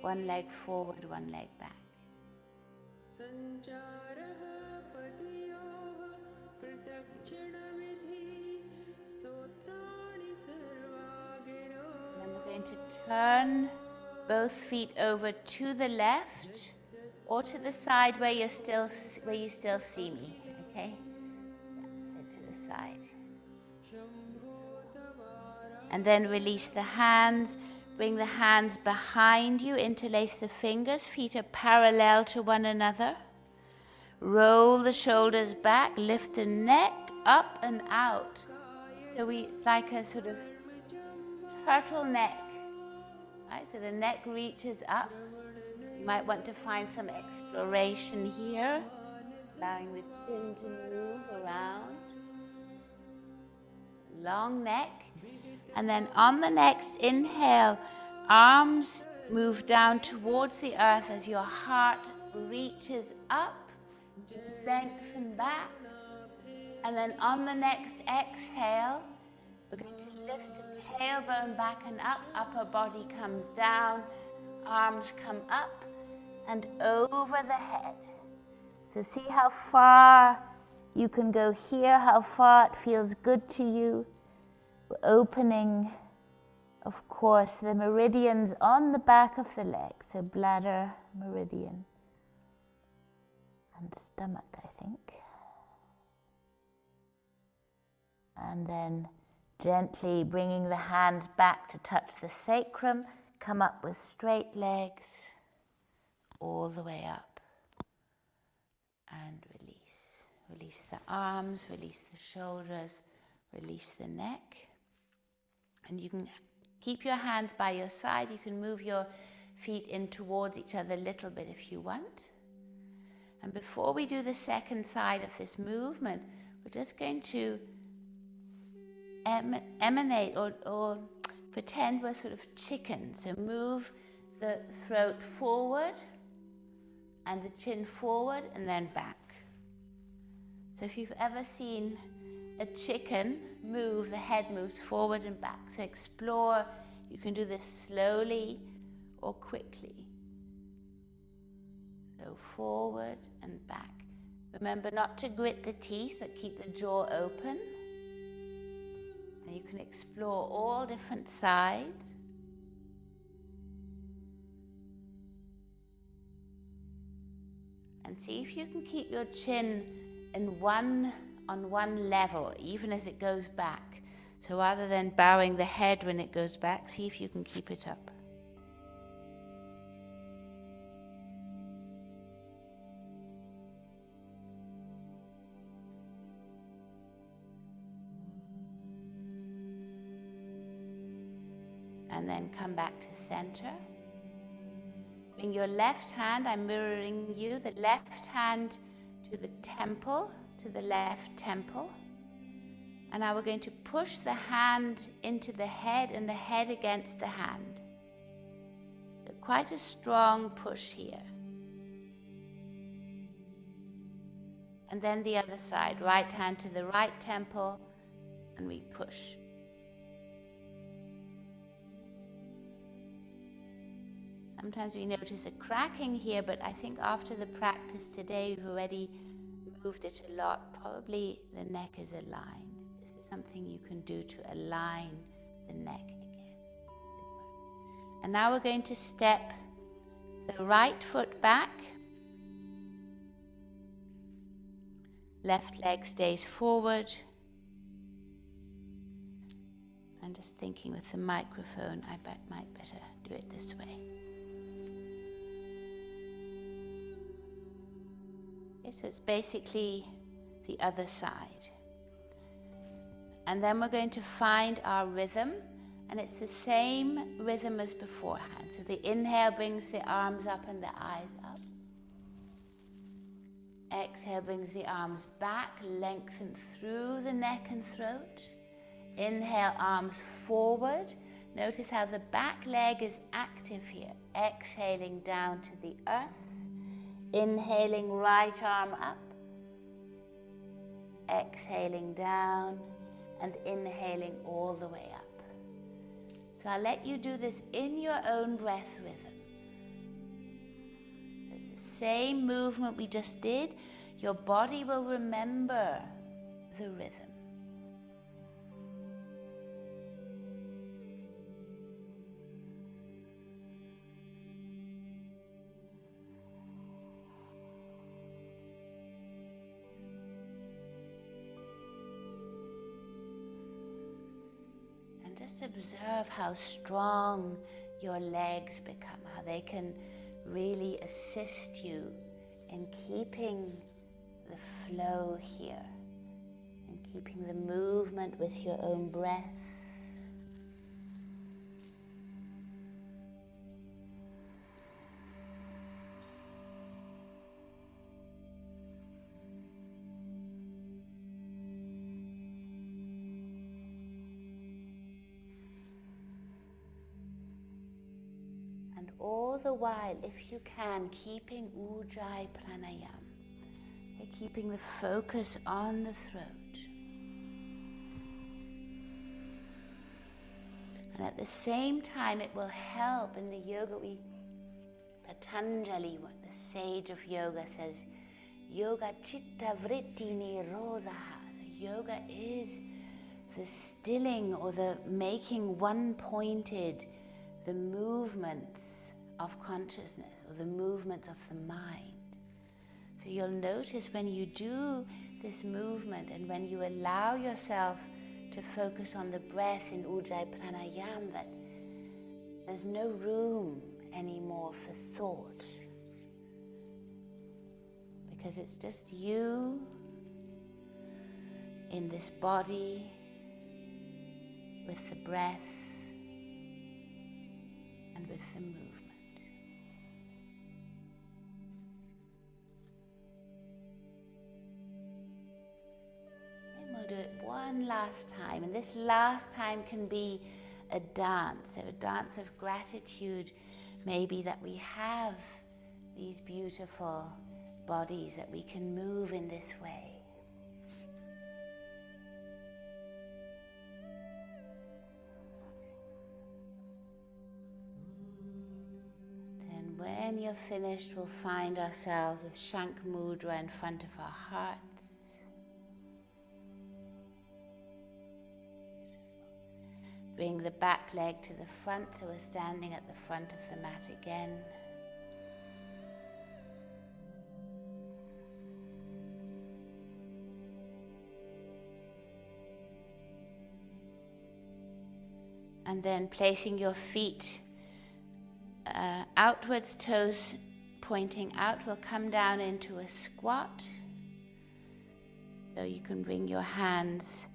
A: one leg forward, one leg back.
B: सञ्चारः पतियोः प्रदक्षिणविधि स्तोत्राणि सर्वा गिरो
A: Then we're going to turn both feet over to the left or to the side where you still see me. Okay? So to the side. And then release the hands. Bring the hands behind you, interlace the fingers, feet are parallel to one another. Roll the shoulders back, lift the neck up and out. So it's like a sort of turtleneck, right? So the neck reaches up. You might want to find some exploration here, allowing the chin to move around. Long neck. And then on the next inhale, arms move down towards the earth as your heart reaches up, lengthen back. And then on the next exhale, we're going to lift the tailbone back and up, upper body comes down, arms come up and over the head. So see how far you can go here, how far it feels good to you. We're opening, of course, the meridians on the back of the leg, so bladder meridian and stomach, I think. And then gently bringing the hands back to touch the sacrum, come up with straight legs, all the way up, and release. Release the arms, release the shoulders, release the neck. And you can keep your hands by your side. You can move your feet in towards each other a little bit if you want. And before we do the second side of this movement, we're just going to emanate or pretend we're sort of chicken. So move the throat forward and the chin forward and then back. So if you've ever seen a chicken move, the head moves forward and back. So explore, you can do this slowly or quickly. So forward and back. Remember not to grit the teeth, but keep the jaw open. And you can explore all different sides. And see if you can keep your chin on one level, even as it goes back. So rather than bowing the head when it goes back, see if you can keep it up. And then come back to center. Bring your left hand, I'm mirroring you, the left hand to the temple, to the left temple. And now we're going to push the hand into the head and the head against the hand. So quite a strong push here. And then the other side, right hand to the right temple, and we push. Sometimes we notice a cracking here, but I think after the practice today, we've already moved it a lot. Probably the neck is aligned. This is something you can do to align the neck again. And now we're going to step the right foot back. Left leg stays forward. I'm just thinking with the microphone, I might better do it this way. So it's basically the other side. And then we're going to find our rhythm, and it's the same rhythm as beforehand. So the inhale brings the arms up and the eyes up. Exhale brings the arms back, lengthen through the neck and throat. Inhale, arms forward. Notice how the back leg is active here. Exhaling down to the earth. Inhaling, right arm up. Exhaling down. and inhaling all the way up. So I'll let you do this in your own breath rhythm. It's the same movement we just did. Your body will remember the rhythm. Just observe how strong your legs become, how they can really assist you in keeping the flow here and keeping the movement with your own breath. All the while, if you can, keeping Ujjayi Pranayam, keeping the focus on the throat. And at the same time, it will help in the yoga. Patanjali, the sage of yoga, says, Yoga Chitta Vritti Nirodha. So yoga is the stilling or the making one-pointed, the movements of consciousness or the movements of the mind. So you'll notice when you do this movement and when you allow yourself to focus on the breath in Ujjayi Pranayam that there's no room anymore for thought, because it's just you in this body with the breath and with the movement. And we'll do it one last time, and this last time can be a dance, so a dance of gratitude, maybe that we have these beautiful bodies, that we can move in this way. Then when you're finished, we'll find ourselves with Shank Mudra in front of our hearts. Bring the back leg to the front, so we're standing at the front of the mat again. And then placing your feet outwards, toes pointing out, we'll come down into a squat. So you can bring your hands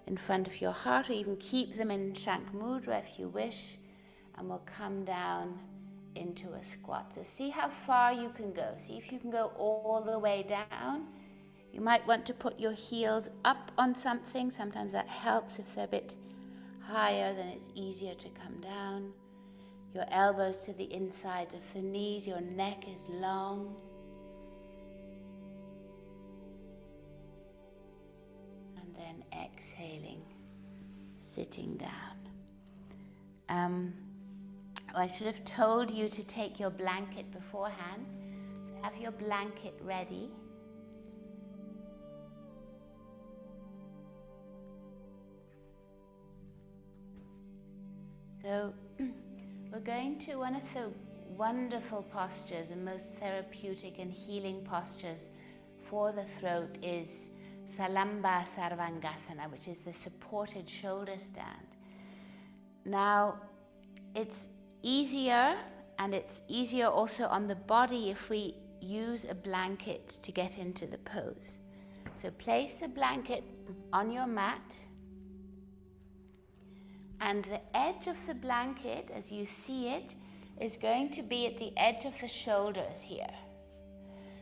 A: in front of your heart, or even keep them in Shank Mudra if you wish, and we'll come down into a squat. So see how far you can go. See if you can go all the way down. You might want to put your heels up on something. Sometimes that helps. If they're a bit higher, then it's easier to come down. Your elbows to the insides of the knees. Your neck is long. And then exhaling, sitting down. I should have told you to take your blanket beforehand. So have your blanket ready. So we're going to one of the wonderful postures and most therapeutic and healing postures for the throat is Salamba Sarvangasana, which is the supported shoulder stand. Now, it's easier, and it's easier also on the body if we use a blanket to get into the pose. So place the blanket on your mat, and the edge of the blanket, as you see it, is going to be at the edge of the shoulders here.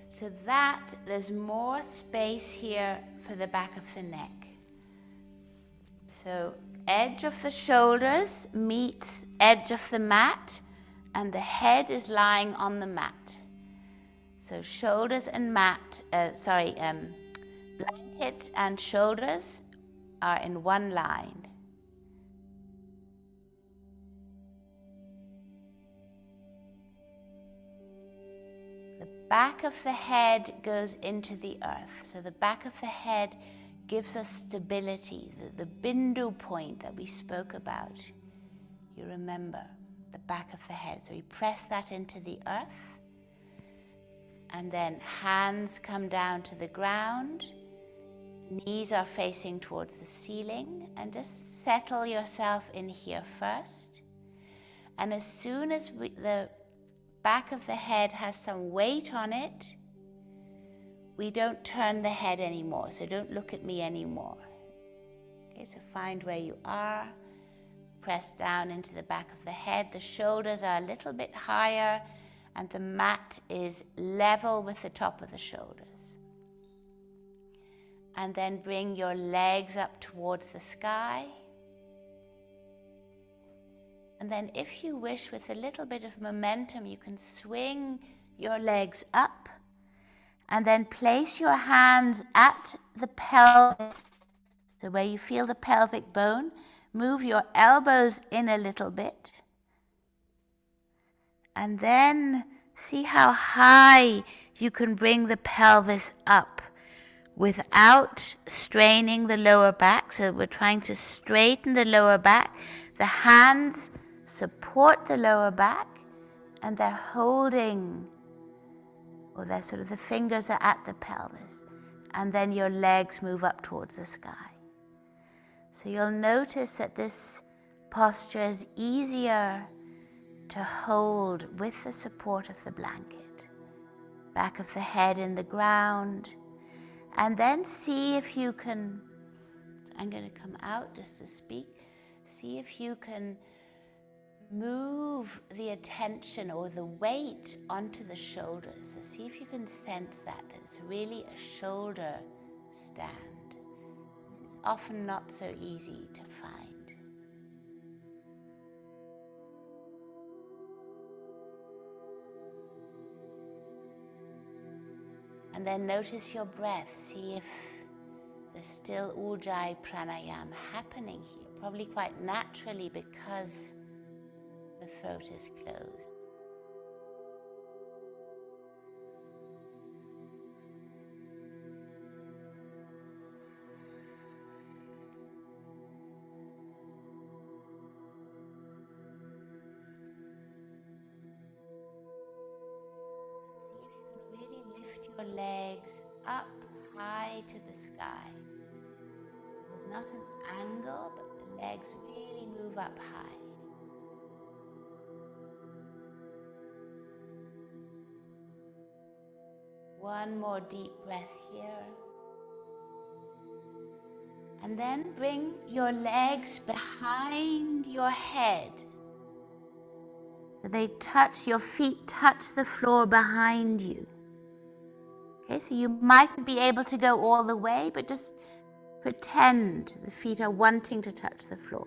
A: So that there's more space here for the back of the neck. So edge of the shoulders meets edge of the mat, and the head is lying on the mat. So shoulders and blanket and shoulders are in one line. The back of the head goes into the earth. So the back of the head gives us stability, the bindu point that we spoke about. You remember, the back of the head. So we press that into the earth. And then hands come down to the ground. Knees are facing towards the ceiling. And just settle yourself in here first. And as soon as the back of the head has some weight on it, we don't turn the head anymore. So don't look at me anymore. Okay, so find where you are. Press down into the back of the head. The shoulders are a little bit higher and the mat is level with the top of the shoulders. And then bring your legs up towards the sky. And then if you wish, with a little bit of momentum, you can swing your legs up and then place your hands at the pelvis. So where you feel the pelvic bone, move your elbows in a little bit. And then see how high you can bring the pelvis up without straining the lower back. So we're trying to straighten the lower back. The hands support the lower back and they're holding, or they're sort of, the fingers are at the pelvis. And then your legs move up towards the sky. So you'll notice that this posture is easier to hold with the support of the blanket. Back of the head in the ground. And then see if you can, I'm going to come out just to speak, see if you can move the attention or the weight onto the shoulders. So see if you can sense that it's really a shoulder stand. It's often not so easy to find. And then notice your breath. See if there's still Ujjayi pranayam happening here. Probably quite naturally because the throat is closed. Your legs up high to the sky. There's not an angle, but the legs really move up high. One more deep breath here. And then bring your legs behind your head. So they touch, your feet touch the floor behind you. Okay, so you mightn't be able to go all the way, but just pretend the feet are wanting to touch the floor.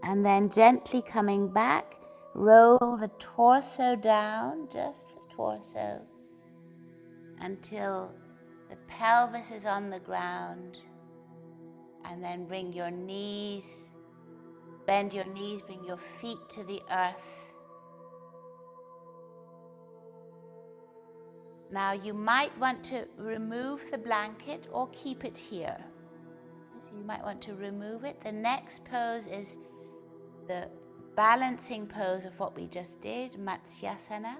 A: And then gently coming back, roll the torso down, just the torso, until the pelvis is on the ground. And then bring your knees, bend your knees, bring your feet to the earth. Now you might want to remove the blanket or keep it here. So you might want to remove it. The next pose is the balancing pose of what we just did, Matsyasana.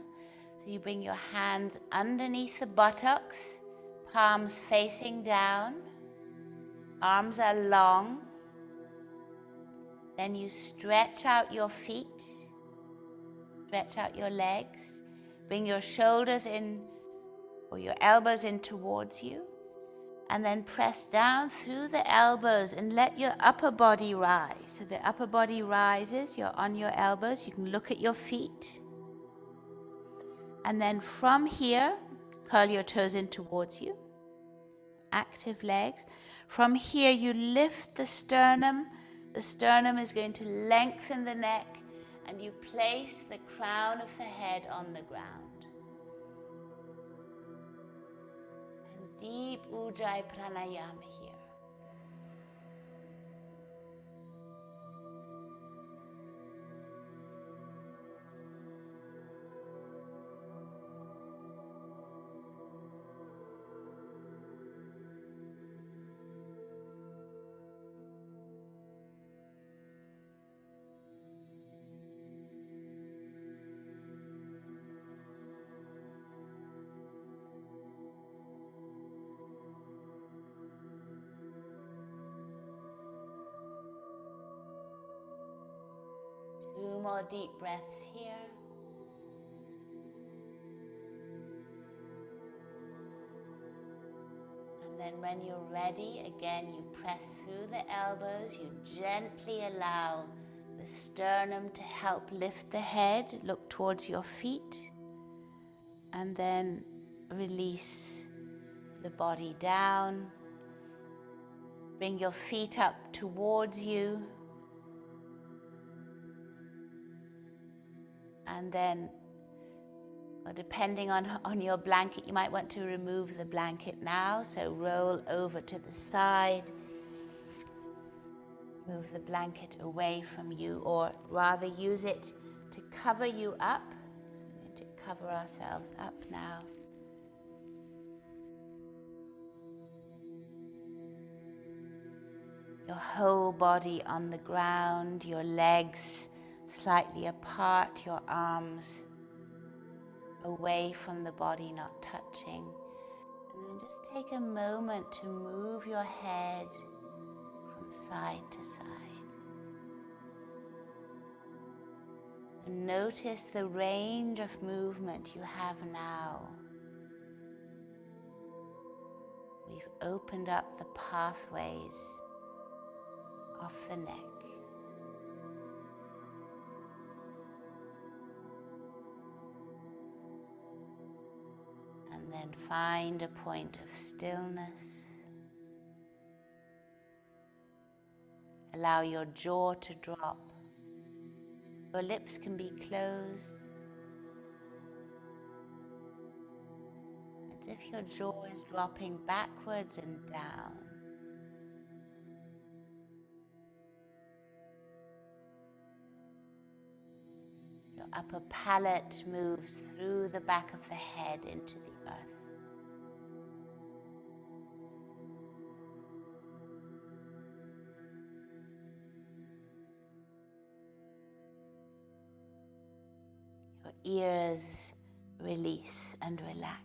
A: So you bring your hands underneath the buttocks, palms facing down. Arms are long. Then you stretch out your feet, stretch out your legs, bring your shoulders in or your elbows in towards you, and then press down through the elbows and let your upper body rise. So the upper body rises, you're on your elbows, you can look at your feet. And then from here, curl your toes in towards you. Active legs. From here, you lift the sternum. The sternum is going to lengthen the neck, and you place the crown of the head on the ground. And deep Ujjayi Pranayama here. Two more deep breaths here. And then when you're ready, again you press through the elbows, you gently allow the sternum to help lift the head, look towards your feet, and then release the body down. Bring your feet up towards you. And then, depending on your blanket, you might want to remove the blanket now. So roll over to the side. Move the blanket away from you, or rather use it to cover you up. So we're going to cover ourselves up now. Your whole body on the ground, your legs slightly apart, your arms away from the body, not touching. And then just take a moment to move your head from side to side. And notice the range of movement you have now. We've opened up the pathways of the neck. And then find a point of stillness. Allow your jaw to drop. Your lips can be closed. As if your jaw is dropping backwards and down. Your upper palate moves through the back of the head into the earth. Your ears release and relax.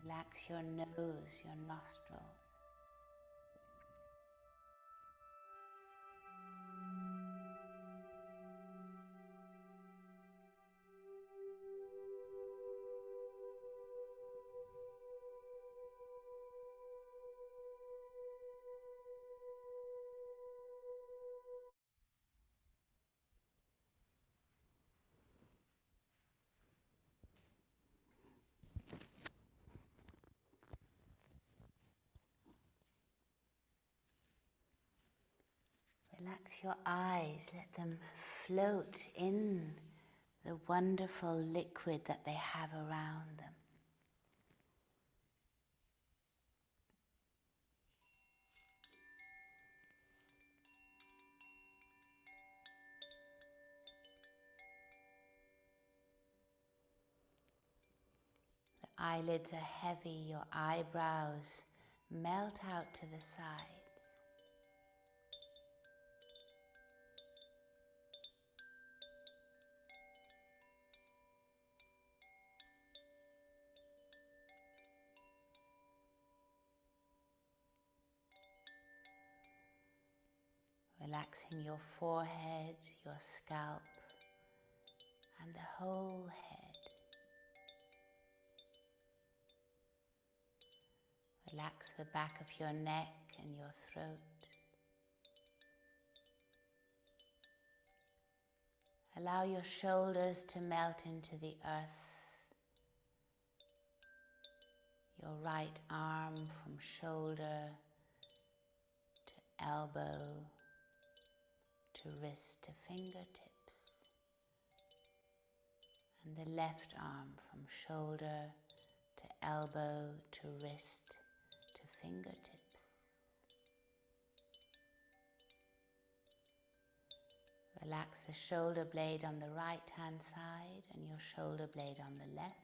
A: Relax your nose, your nostrils. Relax your eyes, let them float in the wonderful liquid that they have around them. The eyelids are heavy, your eyebrows melt out to the side. Relaxing your forehead, your scalp, and the whole head. Relax the back of your neck and your throat. Allow your shoulders to melt into the earth. Your right arm from shoulder to elbow to wrist to fingertips. And the left arm from shoulder to elbow to wrist to fingertips. Relax the shoulder blade on the right hand side and your shoulder blade on the left.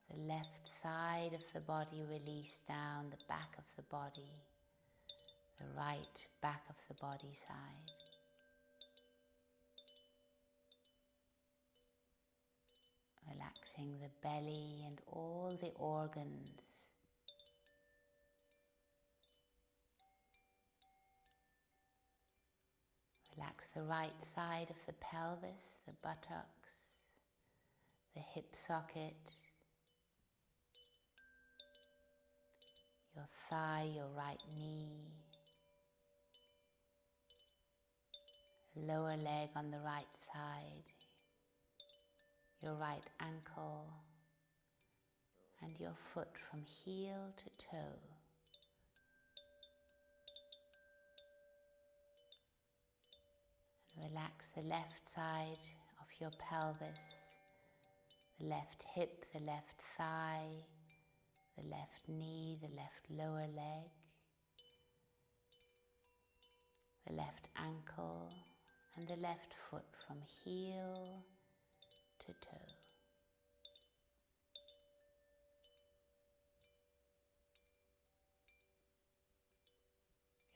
A: Let the left side of the body release down the back of the body, the right back of the body side. Relaxing the belly and all the organs. Relax the right side of the pelvis, the buttocks, the hip socket, your thigh, your right knee, lower leg on the right side, your right ankle, and your foot from heel to toe. Relax the left side of your pelvis, the left hip, the left thigh, the left knee, the left lower leg, the left ankle, and the left foot from heel to toe.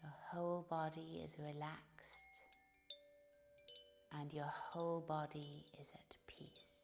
A: Your whole body is relaxed and your whole body is at peace.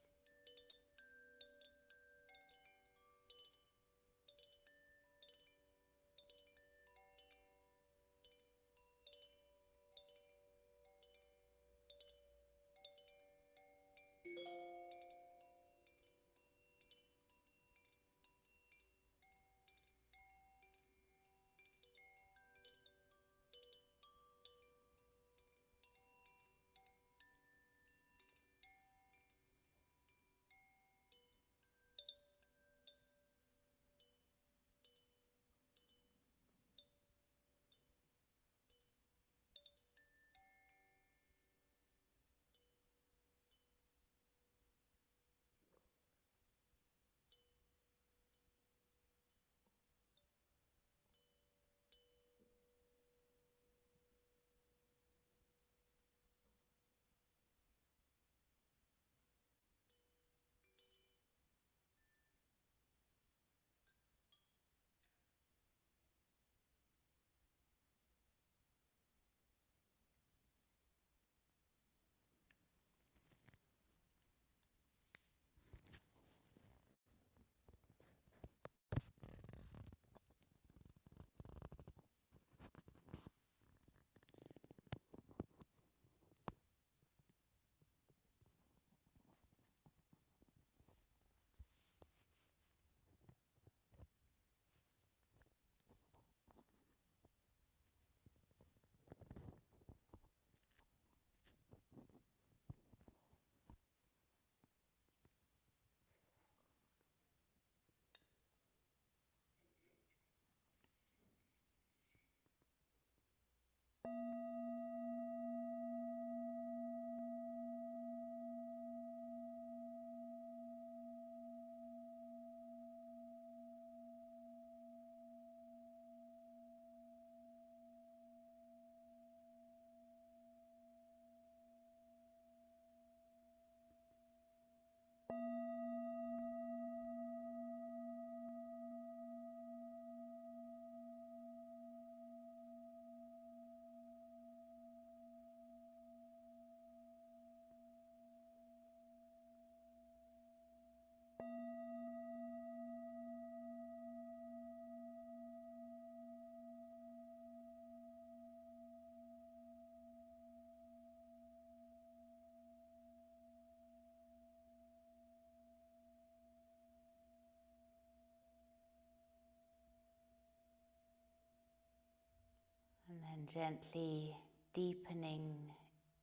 A: And then gently deepening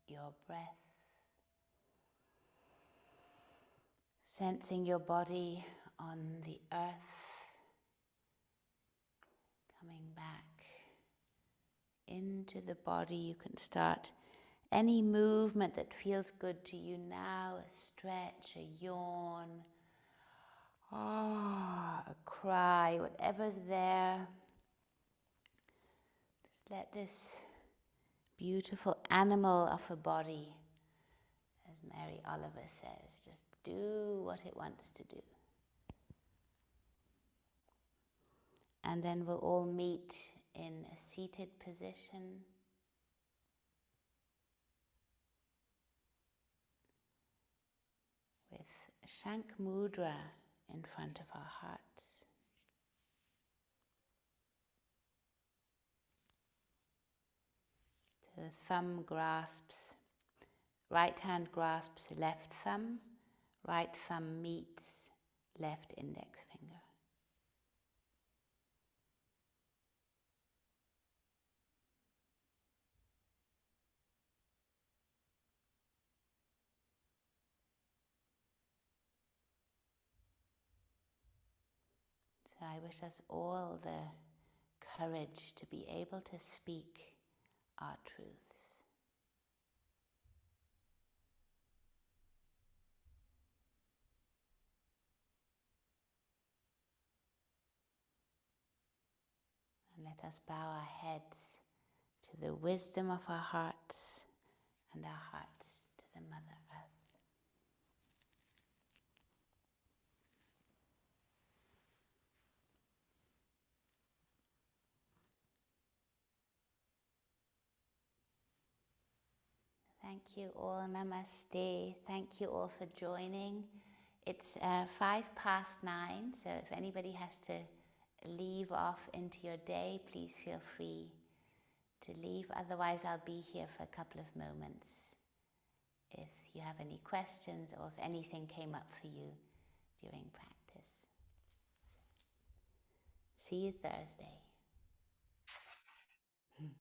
A: your breath. Sensing your body on the earth. Coming back into the body. You can start any movement that feels good to you now. A stretch, a yawn, a cry, whatever's there. Just let this beautiful animal of a body, as Mary Oliver says, just do what it wants to do. And then we'll all meet in a seated position. With Shank Mudra in front of our hearts. So the thumb grasps, right hand grasps left thumb, right thumb meets left index finger. So I wish us all the courage to be able to speak our truths. And let us bow our heads to the wisdom of our hearts and our hearts to the Mother Earth. Thank you all, namaste. Thank you all for joining. It's 9:05, so if anybody has to leave off into your day, please feel free to leave. Otherwise, I'll be here for a couple of moments if you have any questions or if anything came up for you during practice. See you Thursday.